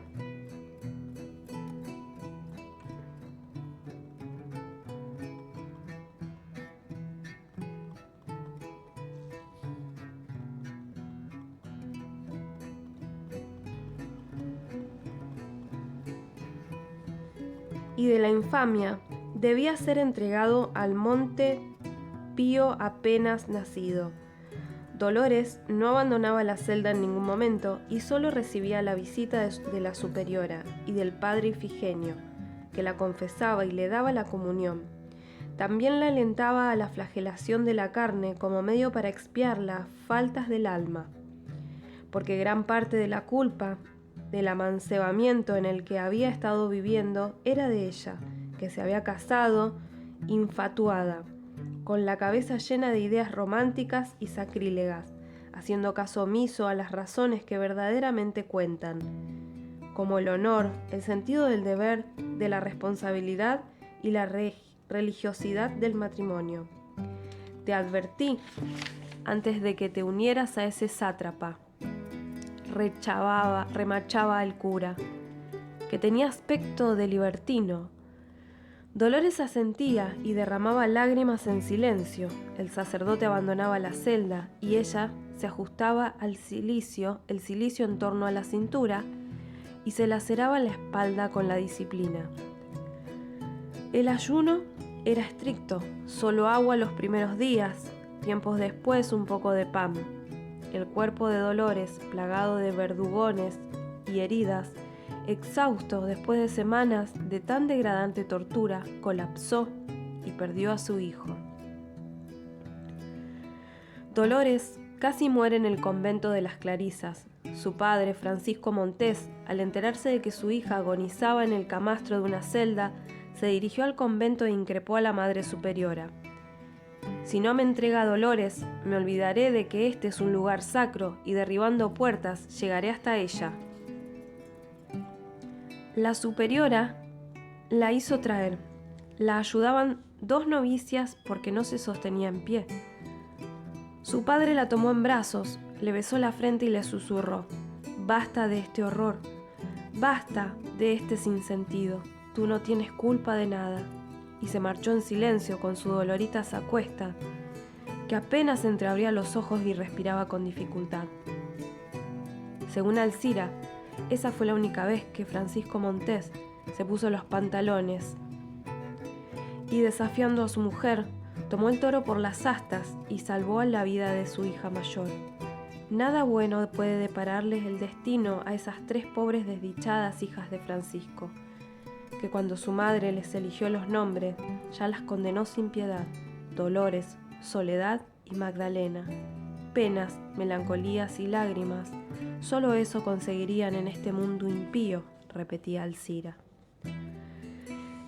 S1: debía ser entregado al Monte Pío apenas nacido. Dolores no abandonaba la celda en ningún momento y solo recibía la visita de la superiora y del padre Ifigenio, que la confesaba y le daba la comunión. También la alentaba a la flagelación de la carne como medio para expiar las faltas del alma, porque gran parte de la culpa del amancebamiento en el que había estado viviendo era de ella, que se había casado infatuada, con la cabeza llena de ideas románticas y sacrílegas, haciendo caso omiso a las razones que verdaderamente cuentan, como el honor, el sentido del deber, de la responsabilidad y la religiosidad del matrimonio. Te advertí antes de que te unieras a ese sátrapa, remachaba el cura, que tenía aspecto de libertino. Dolores asentía y derramaba lágrimas en silencio. El sacerdote abandonaba la celda y ella se ajustaba el cilicio en torno a la cintura y se laceraba la espalda con la disciplina. El ayuno era estricto, solo agua los primeros días, tiempos después un poco de pan. El cuerpo de Dolores, plagado de verdugones y heridas, exhausto después de semanas de tan degradante tortura, colapsó y perdió a su hijo. Dolores casi muere en el convento de las Clarisas. Su padre, Francisco Montés, al enterarse de que su hija agonizaba en el camastro de una celda, se dirigió al convento e increpó a la Madre Superiora. Si no me entrega a Dolores, me olvidaré de que este es un lugar sacro y derribando puertas llegaré hasta ella. La superiora la hizo traer. La ayudaban 2 novicias porque no se sostenía en pie. Su padre la tomó en brazos, le besó la frente y le susurró: «Basta de este horror, basta de este sinsentido, tú no tienes culpa de nada». Y se marchó en silencio con su Dolorita Sacuesta, que apenas entreabría los ojos y respiraba con dificultad. Según Alcira, esa fue la única vez que Francisco Montés se puso los pantalones y, desafiando a su mujer, tomó el toro por las astas y salvó la vida de su hija mayor. Nada bueno puede depararles el destino a esas 3 pobres desdichadas hijas de Francisco, que cuando su madre les eligió los nombres, ya las condenó sin piedad: Dolores, Soledad y Magdalena. Penas, melancolías y lágrimas, solo eso conseguirían en este mundo impío, repetía Alcira.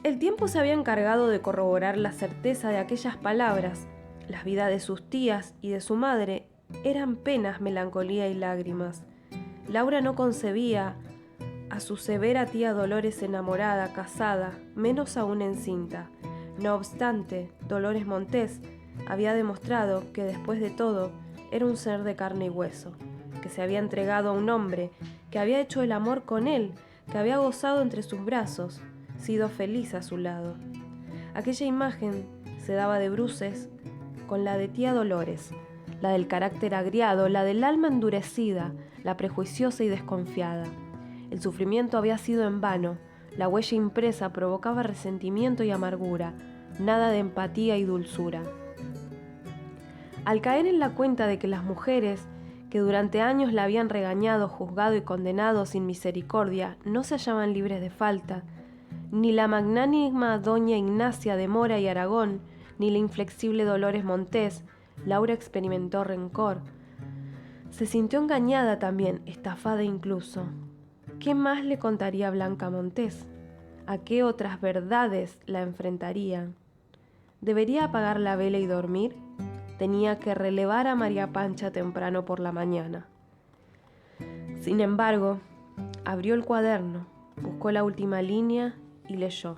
S1: El tiempo se había encargado de corroborar la certeza de aquellas palabras. Las vidas de sus tías y de su madre eran penas, melancolía y lágrimas. Laura no concebía a su severa tía Dolores enamorada, casada, menos aún encinta. No obstante, Dolores Montés había demostrado que después de todo era un ser de carne y hueso, que se había entregado a un hombre, que había hecho el amor con él, que había gozado entre sus brazos, sido feliz a su lado. Aquella imagen se daba de bruces con la de tía Dolores, la del carácter agriado, la del alma endurecida, la prejuiciosa y desconfiada. El sufrimiento había sido en vano, la huella impresa provocaba resentimiento y amargura, nada de empatía y dulzura. Al caer en la cuenta de que las mujeres que durante años la habían regañado, juzgado y condenado sin misericordia no se hallaban libres de falta, ni la magnánima doña Ignacia de Mora y Aragón, ni la inflexible Dolores Montés, Laura experimentó rencor. Se sintió engañada también, estafada incluso. ¿Qué más le contaría Blanca Montés? ¿A qué otras verdades la enfrentarían? ¿Debería apagar la vela y dormir? Tenía que relevar a María Pancha temprano por la mañana. Sin embargo, abrió el cuaderno, buscó la última línea y leyó.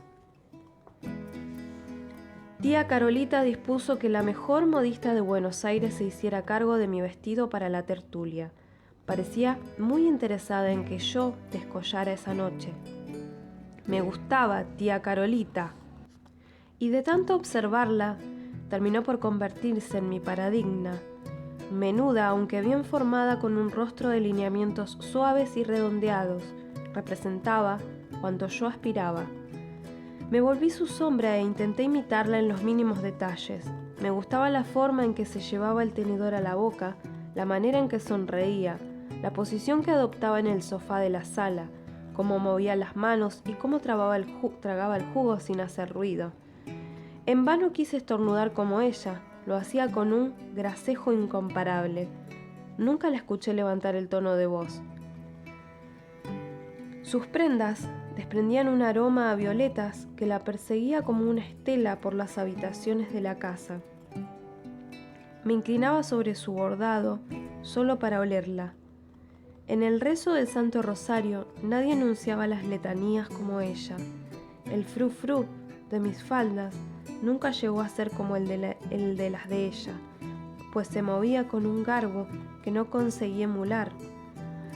S1: Tía Carolita dispuso que la mejor modista de Buenos Aires se hiciera cargo de mi vestido para la tertulia. Parecía muy interesada en que yo descollara esa noche. Me gustaba tía Carolita, y de tanto observarla, terminó por convertirse en mi paradigma. Menuda, aunque bien formada, con un rostro de lineamientos suaves y redondeados, representaba cuanto yo aspiraba. Me volví su sombra e intenté imitarla en los mínimos detalles. Me gustaba la forma en que se llevaba el tenedor a la boca, la manera en que sonreía, la posición que adoptaba en el sofá de la sala, cómo movía las manos y cómo tragaba el jugo sin hacer ruido. En vano quise estornudar como ella, lo hacía con un gracejo incomparable. Nunca la escuché levantar el tono de voz. Sus prendas desprendían un aroma a violetas que la perseguía como una estela por las habitaciones de la casa. Me inclinaba sobre su bordado solo para olerla. En el rezo del Santo Rosario nadie anunciaba las letanías como ella. El frou-frou de mis faldas nunca llegó a ser como el de las de ella, pues se movía con un garbo que no conseguí emular.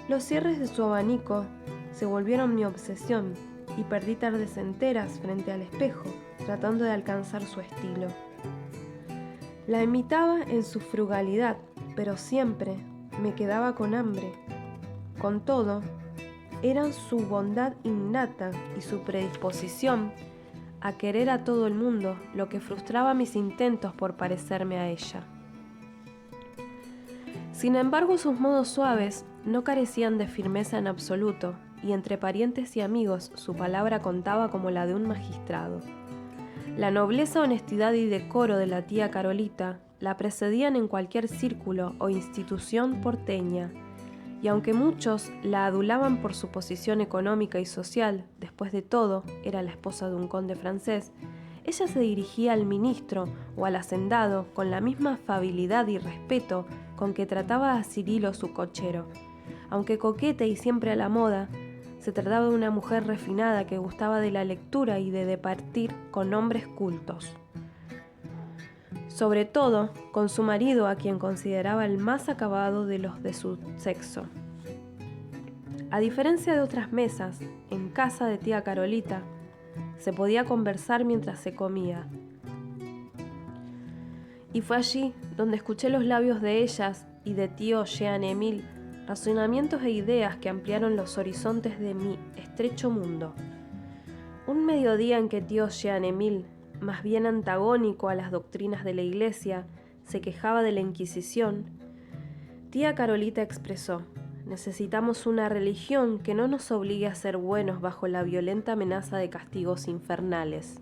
S1: Los cierres de su abanico se volvieron mi obsesión y perdí tardes enteras frente al espejo, tratando de alcanzar su estilo. La imitaba en su frugalidad, pero siempre me quedaba con hambre. Con todo, eran su bondad innata y su predisposición a querer a todo el mundo lo que frustraba mis intentos por parecerme a ella. Sin embargo, sus modos suaves no carecían de firmeza en absoluto, y entre parientes y amigos su palabra contaba como la de un magistrado. La nobleza, honestidad y decoro de la tía Carolita la precedían en cualquier círculo o institución porteña, y aunque muchos la adulaban por su posición económica y social, después de todo era la esposa de un conde francés, ella se dirigía al ministro o al hacendado con la misma afabilidad y respeto con que trataba a Cirilo su cochero. Aunque coqueta y siempre a la moda, se trataba de una mujer refinada que gustaba de la lectura y de departir con hombres cultos. Sobre todo con su marido, a quien consideraba el más acabado de los de su sexo. A diferencia de otras mesas, en casa de tía Carolita se podía conversar mientras se comía. Y fue allí donde escuché los labios de ellas y de tío Jean-Émile, razonamientos e ideas que ampliaron los horizontes de mi estrecho mundo. Un mediodía en que tío Jean-Émile, más bien antagónico a las doctrinas de la Iglesia, se quejaba de la Inquisición, tía Carolita expresó: necesitamos una religión que no nos obligue a ser buenos bajo la violenta amenaza de castigos infernales.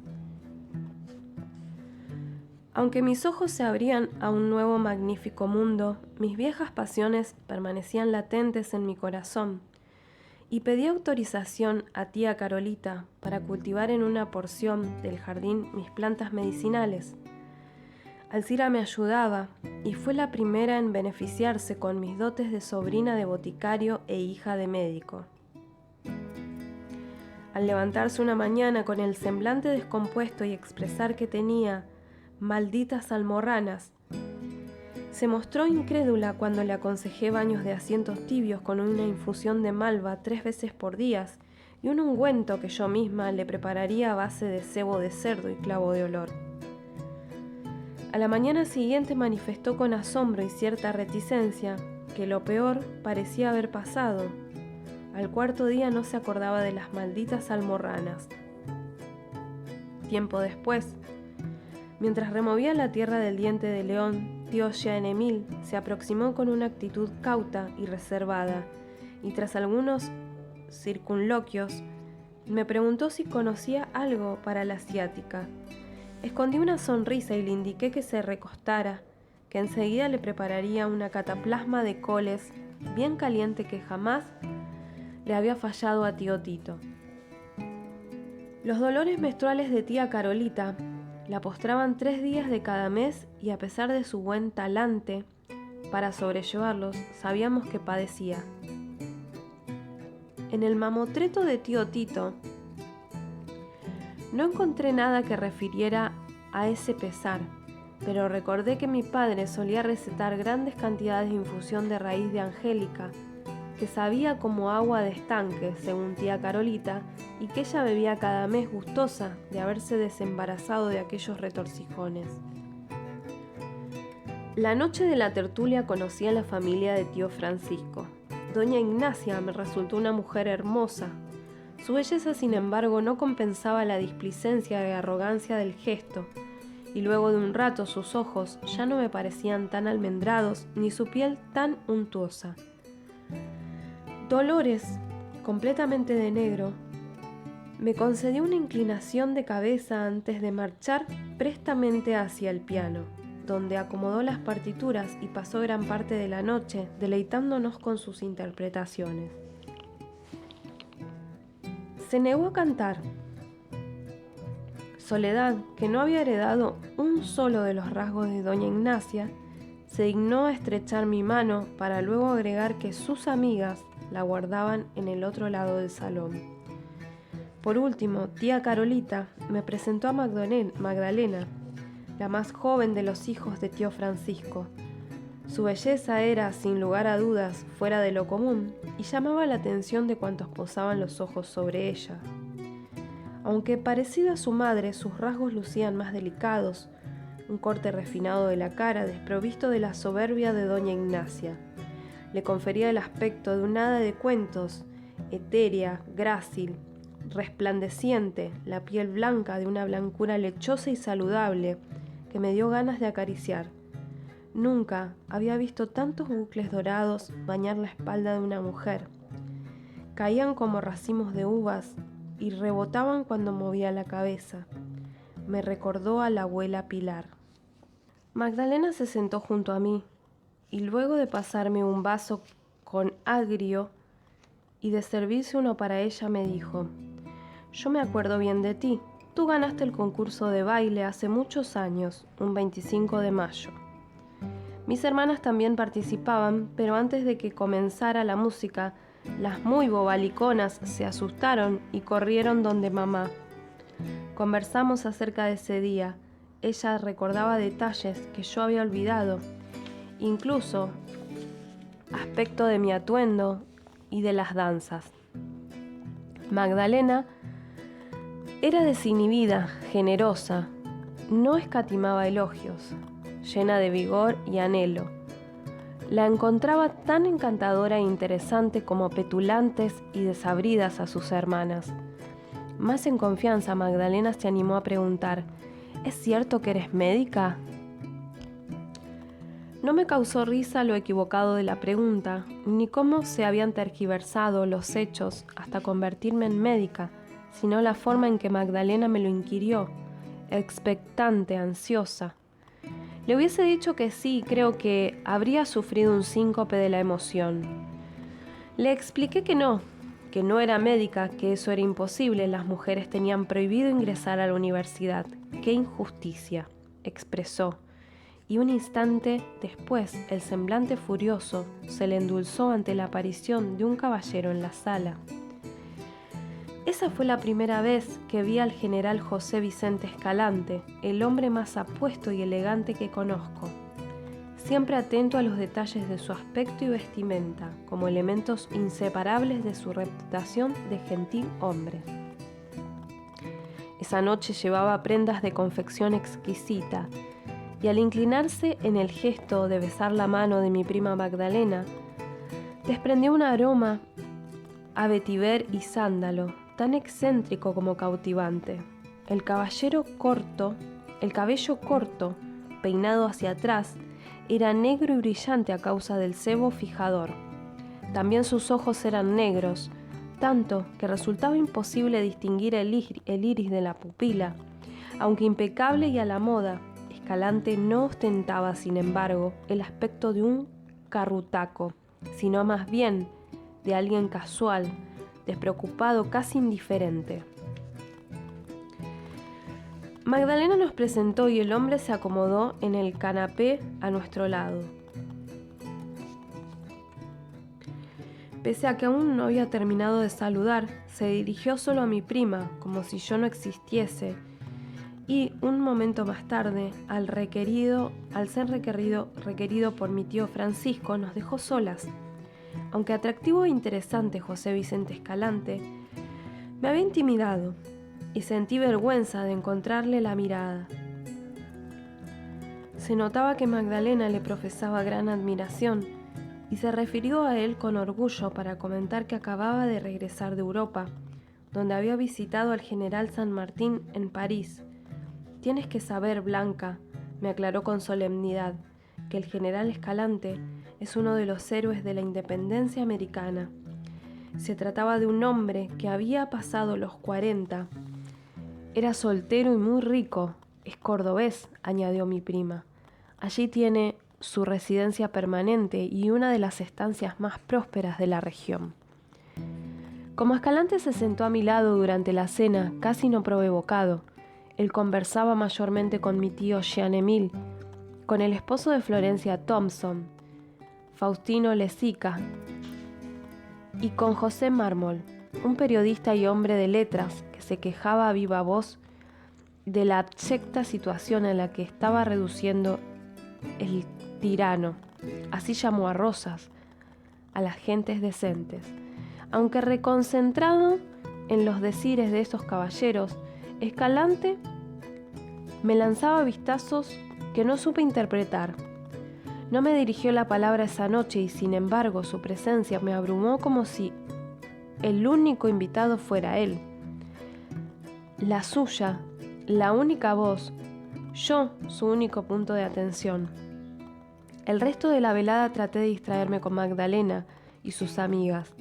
S1: Aunque mis ojos se abrían a un nuevo magnífico mundo, mis viejas pasiones permanecían latentes en mi corazón, y pedí autorización a tía Carolita para cultivar en una porción del jardín mis plantas medicinales. Alcira me ayudaba y fue la primera en beneficiarse con mis dotes de sobrina de boticario e hija de médico. Al levantarse una mañana con el semblante descompuesto y expresar que tenía malditas almorranas, se mostró incrédula cuando le aconsejé baños de asientos tibios con una infusión de malva 3 veces por día y un ungüento que yo misma le prepararía a base de sebo de cerdo y clavo de olor. A la mañana siguiente manifestó con asombro y cierta reticencia que lo peor parecía haber pasado. Al 4.º día no se acordaba de las malditas almorranas. Tiempo después, mientras removía la tierra del diente de león, tío Jean-Émile se aproximó con una actitud cauta y reservada, y tras algunos circunloquios, me preguntó si conocía algo para la ciática. Escondí una sonrisa y le indiqué que se recostara, que enseguida le prepararía una cataplasma de coles bien caliente que jamás le había fallado a tío Tito. Los dolores menstruales de tía Carolita la postraban 3 días de cada mes y a pesar de su buen talante para sobrellevarlos, sabíamos que padecía. En el mamotreto de tío Tito no encontré nada que refiriera a ese pesar, pero recordé que mi padre solía recetar grandes cantidades de infusión de raíz de angélica, que sabía como agua de estanque, según tía Carolita, y que ella bebía cada mes gustosa de haberse desembarazado de aquellos retorcijones. La noche de la tertulia conocí a la familia de tío Francisco. Doña Ignacia me resultó una mujer hermosa. Su belleza, sin embargo, no compensaba la displicencia y arrogancia del gesto, y luego de un rato sus ojos ya no me parecían tan almendrados ni su piel tan untuosa. Dolores, completamente de negro, me concedió una inclinación de cabeza antes de marchar prestamente hacia el piano, donde acomodó las partituras y pasó gran parte de la noche deleitándonos con sus interpretaciones. Se negó a cantar. Soledad, que no había heredado un solo de los rasgos de doña Ignacia, se dignó a estrechar mi mano para luego agregar que sus amigas la guardaban en el otro lado del salón. Por último, tía Carolita me presentó a Magdalena, la más joven de los hijos de tío Francisco. Su belleza era, sin lugar a dudas, fuera de lo común y llamaba la atención de cuantos posaban los ojos sobre ella. Aunque parecida a su madre, sus rasgos lucían más delicados, un corte refinado de la cara, desprovisto de la soberbia de doña Ignacia. Le confería el aspecto de un hada de cuentos, etérea, grácil, resplandeciente, la piel blanca de una blancura lechosa y saludable que me dio ganas de acariciar. Nunca había visto tantos bucles dorados bañar la espalda de una mujer. Caían como racimos de uvas y rebotaban cuando movía la cabeza. Me recordó a la abuela Pilar. Magdalena se sentó junto a mí y luego de pasarme un vaso con agrio y de servirse uno para ella me dijo: «Yo me acuerdo bien de ti. Tú ganaste el concurso de baile hace muchos años, un 25 de mayo. Mis hermanas también participaban, pero antes de que comenzara la música, las muy bobaliconas se asustaron y corrieron donde mamá. Conversamos acerca de ese día. Ella recordaba detalles que yo había olvidado, incluso aspecto de mi atuendo y de las danzas. Magdalena era desinhibida, generosa, no escatimaba elogios, llena de vigor y anhelo. La encontraba tan encantadora e interesante como petulantes y desabridas a sus hermanas. Más en confianza, Magdalena se animó a preguntar: «¿Es cierto que eres médica?». No me causó risa lo equivocado de la pregunta, ni cómo se habían tergiversado los hechos hasta convertirme en médica, sino la forma en que Magdalena me lo inquirió, expectante, ansiosa. Le hubiese dicho que sí, creo que habría sufrido un síncope de la emoción. Le expliqué que no era médica, que eso era imposible, las mujeres tenían prohibido ingresar a la universidad. ¡Qué injusticia!, expresó, y un instante después el semblante furioso se le endulzó ante la aparición de un caballero en la sala. Esa fue la primera vez que vi al general José Vicente Escalante, el hombre más apuesto y elegante que conozco, siempre atento a los detalles de su aspecto y vestimenta, como elementos inseparables de su reputación de gentil hombre. Esa noche llevaba prendas de confección exquisita, y al inclinarse en el gesto de besar la mano de mi prima Magdalena, desprendió un aroma a vetiver y sándalo, tan excéntrico como cautivante. El cabello corto, peinado hacia atrás, era negro y brillante a causa del sebo fijador. También sus ojos eran negros, tanto que resultaba imposible distinguir el iris de la pupila. Aunque impecable y a la moda, Escalante no ostentaba, sin embargo, el aspecto de un carrutaco, sino más bien de alguien casual, despreocupado, casi indiferente. Magdalena nos presentó y el hombre se acomodó en el canapé a nuestro lado. Pese a que aún no había terminado de saludar, se dirigió solo a mi prima, como si yo no existiese, y un momento más tarde, al ser requerido por mi tío Francisco, nos dejó solas. Aunque atractivo e interesante José Vicente Escalante, me había intimidado y sentí vergüenza de encontrarle la mirada. Se notaba que Magdalena le profesaba gran admiración y se refirió a él con orgullo para comentar que acababa de regresar de Europa, donde había visitado al general San Martín en París. «Tienes que saber, Blanca», me aclaró con solemnidad, «que el general Escalante es uno de los héroes de la independencia americana. Se trataba de un hombre que había pasado los 40. Era soltero y muy rico. Es cordobés», añadió mi prima. «Allí tiene su residencia permanente y una de las estancias más prósperas de la región». Como Escalante se sentó a mi lado durante la cena, casi no probé bocado. Él conversaba mayormente con mi tío Jean-Emile, con el esposo de Florencia Thompson, Faustino Lezica, y con José Mármol, un periodista y hombre de letras que se quejaba a viva voz de la abyecta situación a la que estaba reduciendo el tirano, así llamó a Rosas, a las gentes decentes. Aunque reconcentrado, en los decires de esos caballeros, Escalante me lanzaba vistazos que no supe interpretar. No me dirigió la palabra esa noche y sin embargo su presencia me abrumó como si el único invitado fuera él. La suya, la única voz, yo su único punto de atención. El resto de la velada traté de distraerme con Magdalena y sus amigas,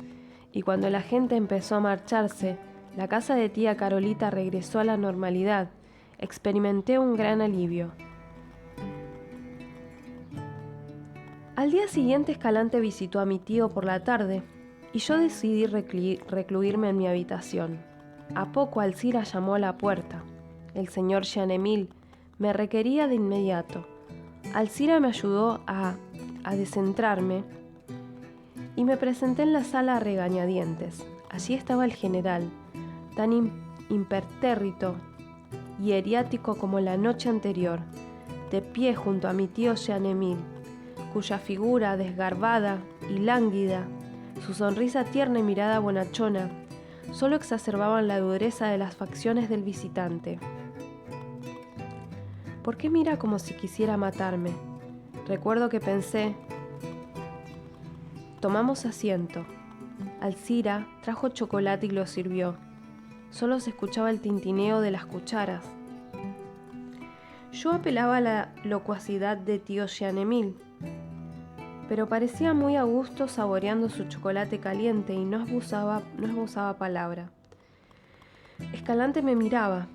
S1: y cuando la gente empezó a marcharse, la casa de tía Carolita regresó a la normalidad. Experimenté un gran alivio. Al día siguiente Escalante visitó a mi tío por la tarde y yo decidí recluirme en mi habitación. A poco Alcira llamó a la puerta. El señor Jean-Emile me requería de inmediato. Alcira me ayudó a descentrarme y me presenté en la sala a regañadientes. Allí estaba el general, tan impertérrito y eriático como la noche anterior, de pie junto a mi tío Jean-Emile, cuya figura desgarbada y lánguida, su sonrisa tierna y mirada bonachona, solo exacerbaban la dureza de las facciones del visitante. ¿Por qué mira como si quisiera matarme? Recuerdo que pensé. Tomamos asiento. Alcira trajo chocolate y lo sirvió. Solo se escuchaba el tintineo de las cucharas. Yo apelaba a la locuacidad de tío Jean-Emile, pero parecía muy a gusto saboreando su chocolate caliente y no esbozaba palabra. Escalante me miraba.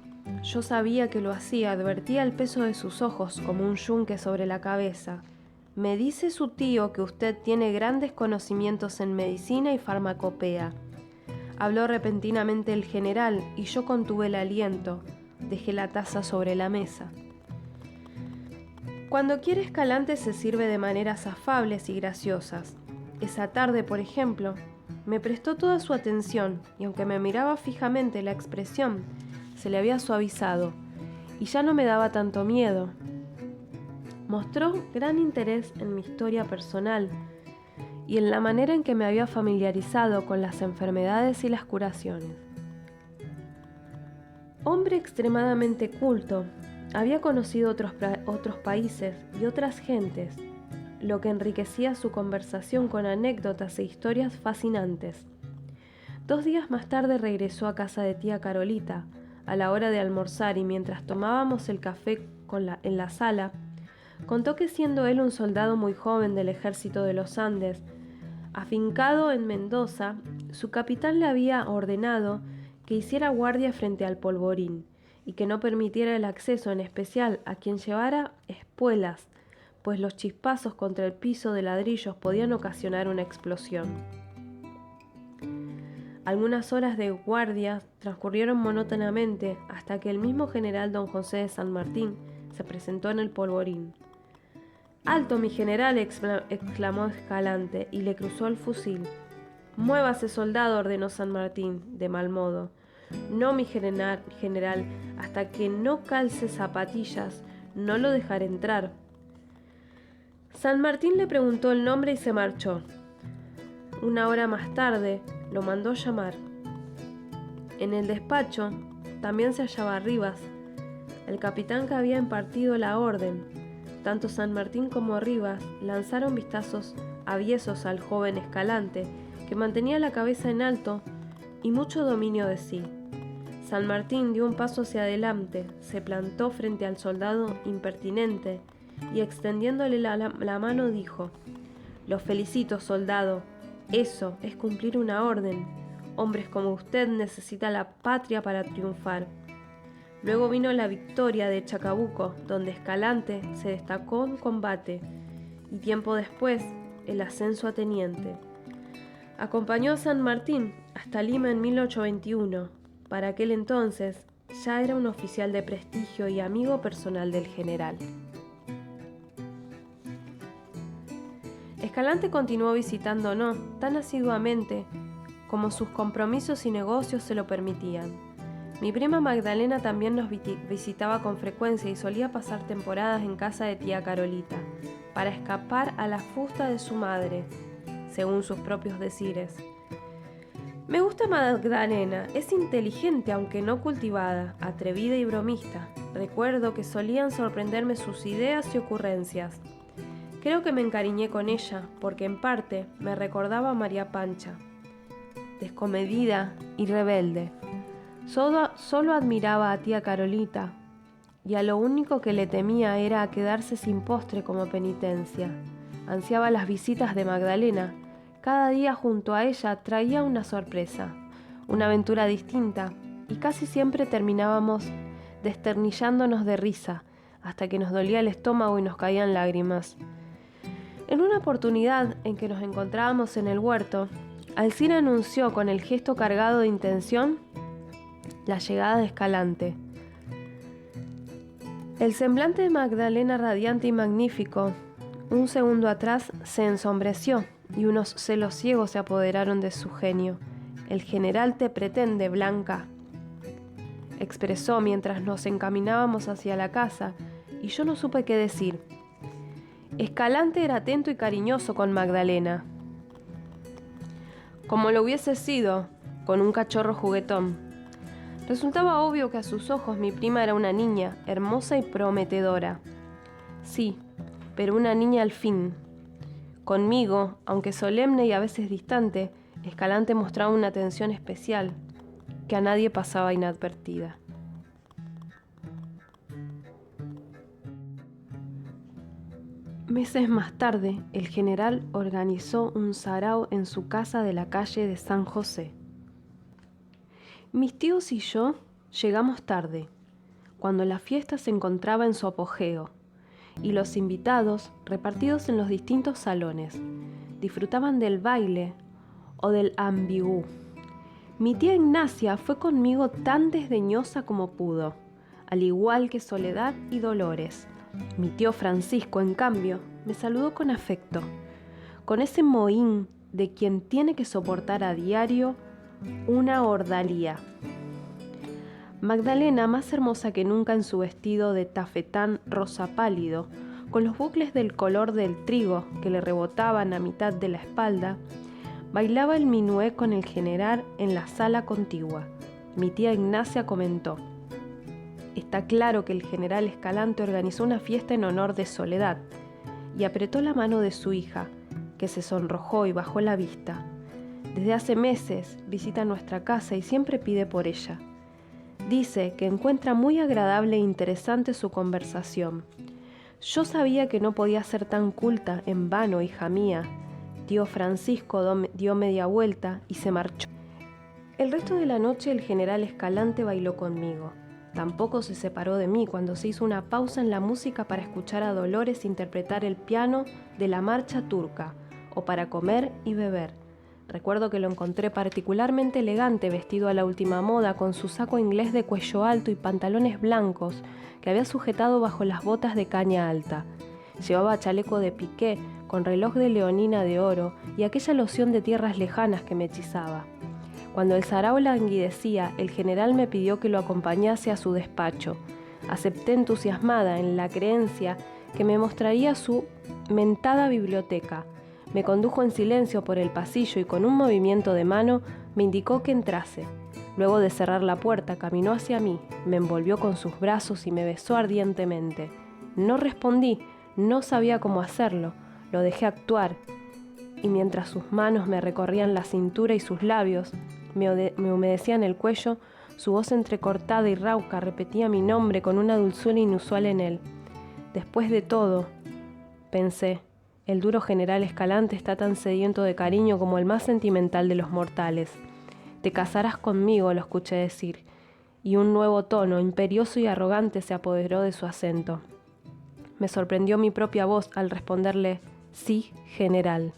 S1: Yo sabía que lo hacía, advertía el peso de sus ojos como un yunque sobre la cabeza. Me dice su tío que usted tiene grandes conocimientos en medicina y farmacopea. Habló repentinamente el general y yo contuve el aliento. Dejé la taza sobre la mesa. Cuando quiere Escalante se sirve de maneras afables y graciosas. Esa tarde, por ejemplo, me prestó toda su atención y aunque me miraba fijamente, la expresión se le había suavizado y ya no me daba tanto miedo. Mostró gran interés en mi historia personal y en la manera en que me había familiarizado con las enfermedades y las curaciones. Hombre extremadamente culto, había conocido otros países y otras gentes, lo que enriquecía su conversación con anécdotas e historias fascinantes. 2 días más tarde regresó a casa de tía Carolita, a la hora de almorzar, y mientras tomábamos el café en la sala, contó que siendo él un soldado muy joven del ejército de los Andes, afincado en Mendoza, su capitán le había ordenado que hiciera guardia frente al polvorín y que no permitiera el acceso, en especial a quien llevara espuelas, pues los chispazos contra el piso de ladrillos podían ocasionar una explosión. Algunas horas de guardia transcurrieron monótonamente hasta que el mismo general don José de San Martín se presentó en el polvorín. «¡Alto, mi general!», exclamó Escalante, y le cruzó el fusil. «Muévase, soldado», ordenó San Martín, de mal modo. «No, mi general, hasta que no calce zapatillas, no lo dejaré entrar». San Martín le preguntó el nombre y se marchó. 1 hora más tarde lo mandó llamar. En el despacho también se hallaba Rivas, el capitán que había impartido la orden. Tanto San Martín como Rivas lanzaron vistazos aviesos al joven Escalante, que mantenía la cabeza en alto y mucho dominio de sí. San Martín dio un paso hacia adelante, se plantó frente al soldado impertinente y extendiéndole la mano dijo: «Lo felicito, soldado. Eso es cumplir una orden. Hombres como usted necesitan la patria para triunfar». Luego vino la victoria de Chacabuco, donde Escalante se destacó en combate, y tiempo después el ascenso a teniente. Acompañó a San Martín hasta Lima en 1821. Para aquel entonces ya era un oficial de prestigio y amigo personal del general. Escalante continuó visitándonos tan asiduamente como sus compromisos y negocios se lo permitían. Mi prima Magdalena también nos visitaba con frecuencia y solía pasar temporadas en casa de tía Carolita, para escapar a la fusta de su madre, según sus propios decires. Me gusta Magdalena, es inteligente aunque no cultivada, atrevida y bromista. Recuerdo que solían sorprenderme sus ideas y ocurrencias. Creo que me encariñé con ella, porque en parte me recordaba a María Pancha, descomedida y rebelde. Solo admiraba a tía Carolita, y a lo único que le temía era a quedarse sin postre como penitencia. Ansiaba las visitas de Magdalena. Cada día junto a ella traía una sorpresa, una aventura distinta, y casi siempre terminábamos desternillándonos de risa, hasta que nos dolía el estómago y nos caían lágrimas. En una oportunidad en que nos encontrábamos en el huerto, Alcina anunció con el gesto cargado de intención la llegada de Escalante. El semblante de Magdalena, radiante y magnífico, un segundo atrás se ensombreció y unos celos ciegos se apoderaron de su genio. «El general te pretende, Blanca», expresó mientras nos encaminábamos hacia la casa, y yo no supe qué decir. Escalante era atento y cariñoso con Magdalena, como lo hubiese sido con un cachorro juguetón. Resultaba obvio que a sus ojos mi prima era una niña, hermosa y prometedora. Sí, pero una niña al fin. Conmigo, aunque solemne y a veces distante, Escalante mostraba una atención especial que a nadie pasaba inadvertida. Meses más tarde, el general organizó un sarao en su casa de la calle de San José. Mis tíos y yo llegamos tarde, cuando la fiesta se encontraba en su apogeo, y los invitados, repartidos en los distintos salones, disfrutaban del baile o del ambigú. Mi tía Ignacia fue conmigo tan desdeñosa como pudo, al igual que Soledad y Dolores. Mi tío Francisco, en cambio, me saludó con afecto, con ese mohín de quien tiene que soportar a diario una ordalía. Magdalena, más hermosa que nunca en su vestido de tafetán rosa pálido, con los bucles del color del trigo que le rebotaban a mitad de la espalda, bailaba el minué con el general en la sala contigua. Mi tía Ignacia comentó: «Está claro que el general Escalante organizó una fiesta en honor de Soledad», y apretó la mano de su hija, que se sonrojó y bajó la vista. Desde hace meses visita nuestra casa y siempre pide por ella. Dice que encuentra muy agradable e interesante su conversación. Yo sabía que no podía ser tan culta, en vano, hija mía. Tío Francisco dio media vuelta y se marchó. El resto de la noche el general Escalante bailó conmigo. Tampoco se separó de mí cuando se hizo una pausa en la música para escuchar a Dolores interpretar el piano de la marcha turca, o para comer y beber. Recuerdo que lo encontré particularmente elegante, vestido a la última moda, con su saco inglés de cuello alto y pantalones blancos que había sujetado bajo las botas de caña alta. Llevaba chaleco de piqué, con reloj de leonina de oro y aquella loción de tierras lejanas que me hechizaba. Cuando el sarao languidecía, el general me pidió que lo acompañase a su despacho. Acepté entusiasmada en la creencia que me mostraría su mentada biblioteca. Me condujo en silencio por el pasillo y con un movimiento de mano me indicó que entrase. Luego de cerrar la puerta, caminó hacia mí, me envolvió con sus brazos y me besó ardientemente. No respondí, no sabía cómo hacerlo, lo dejé actuar, y mientras sus manos me recorrían la cintura y sus labios me humedecían el cuello, su voz entrecortada y rauca repetía mi nombre con una dulzura inusual en él. Después de todo, pensé, el duro general Escalante está tan sediento de cariño como el más sentimental de los mortales. «Te casarás conmigo», lo escuché decir, y un nuevo tono, imperioso y arrogante, se apoderó de su acento. Me sorprendió mi propia voz al responderle: «Sí, general».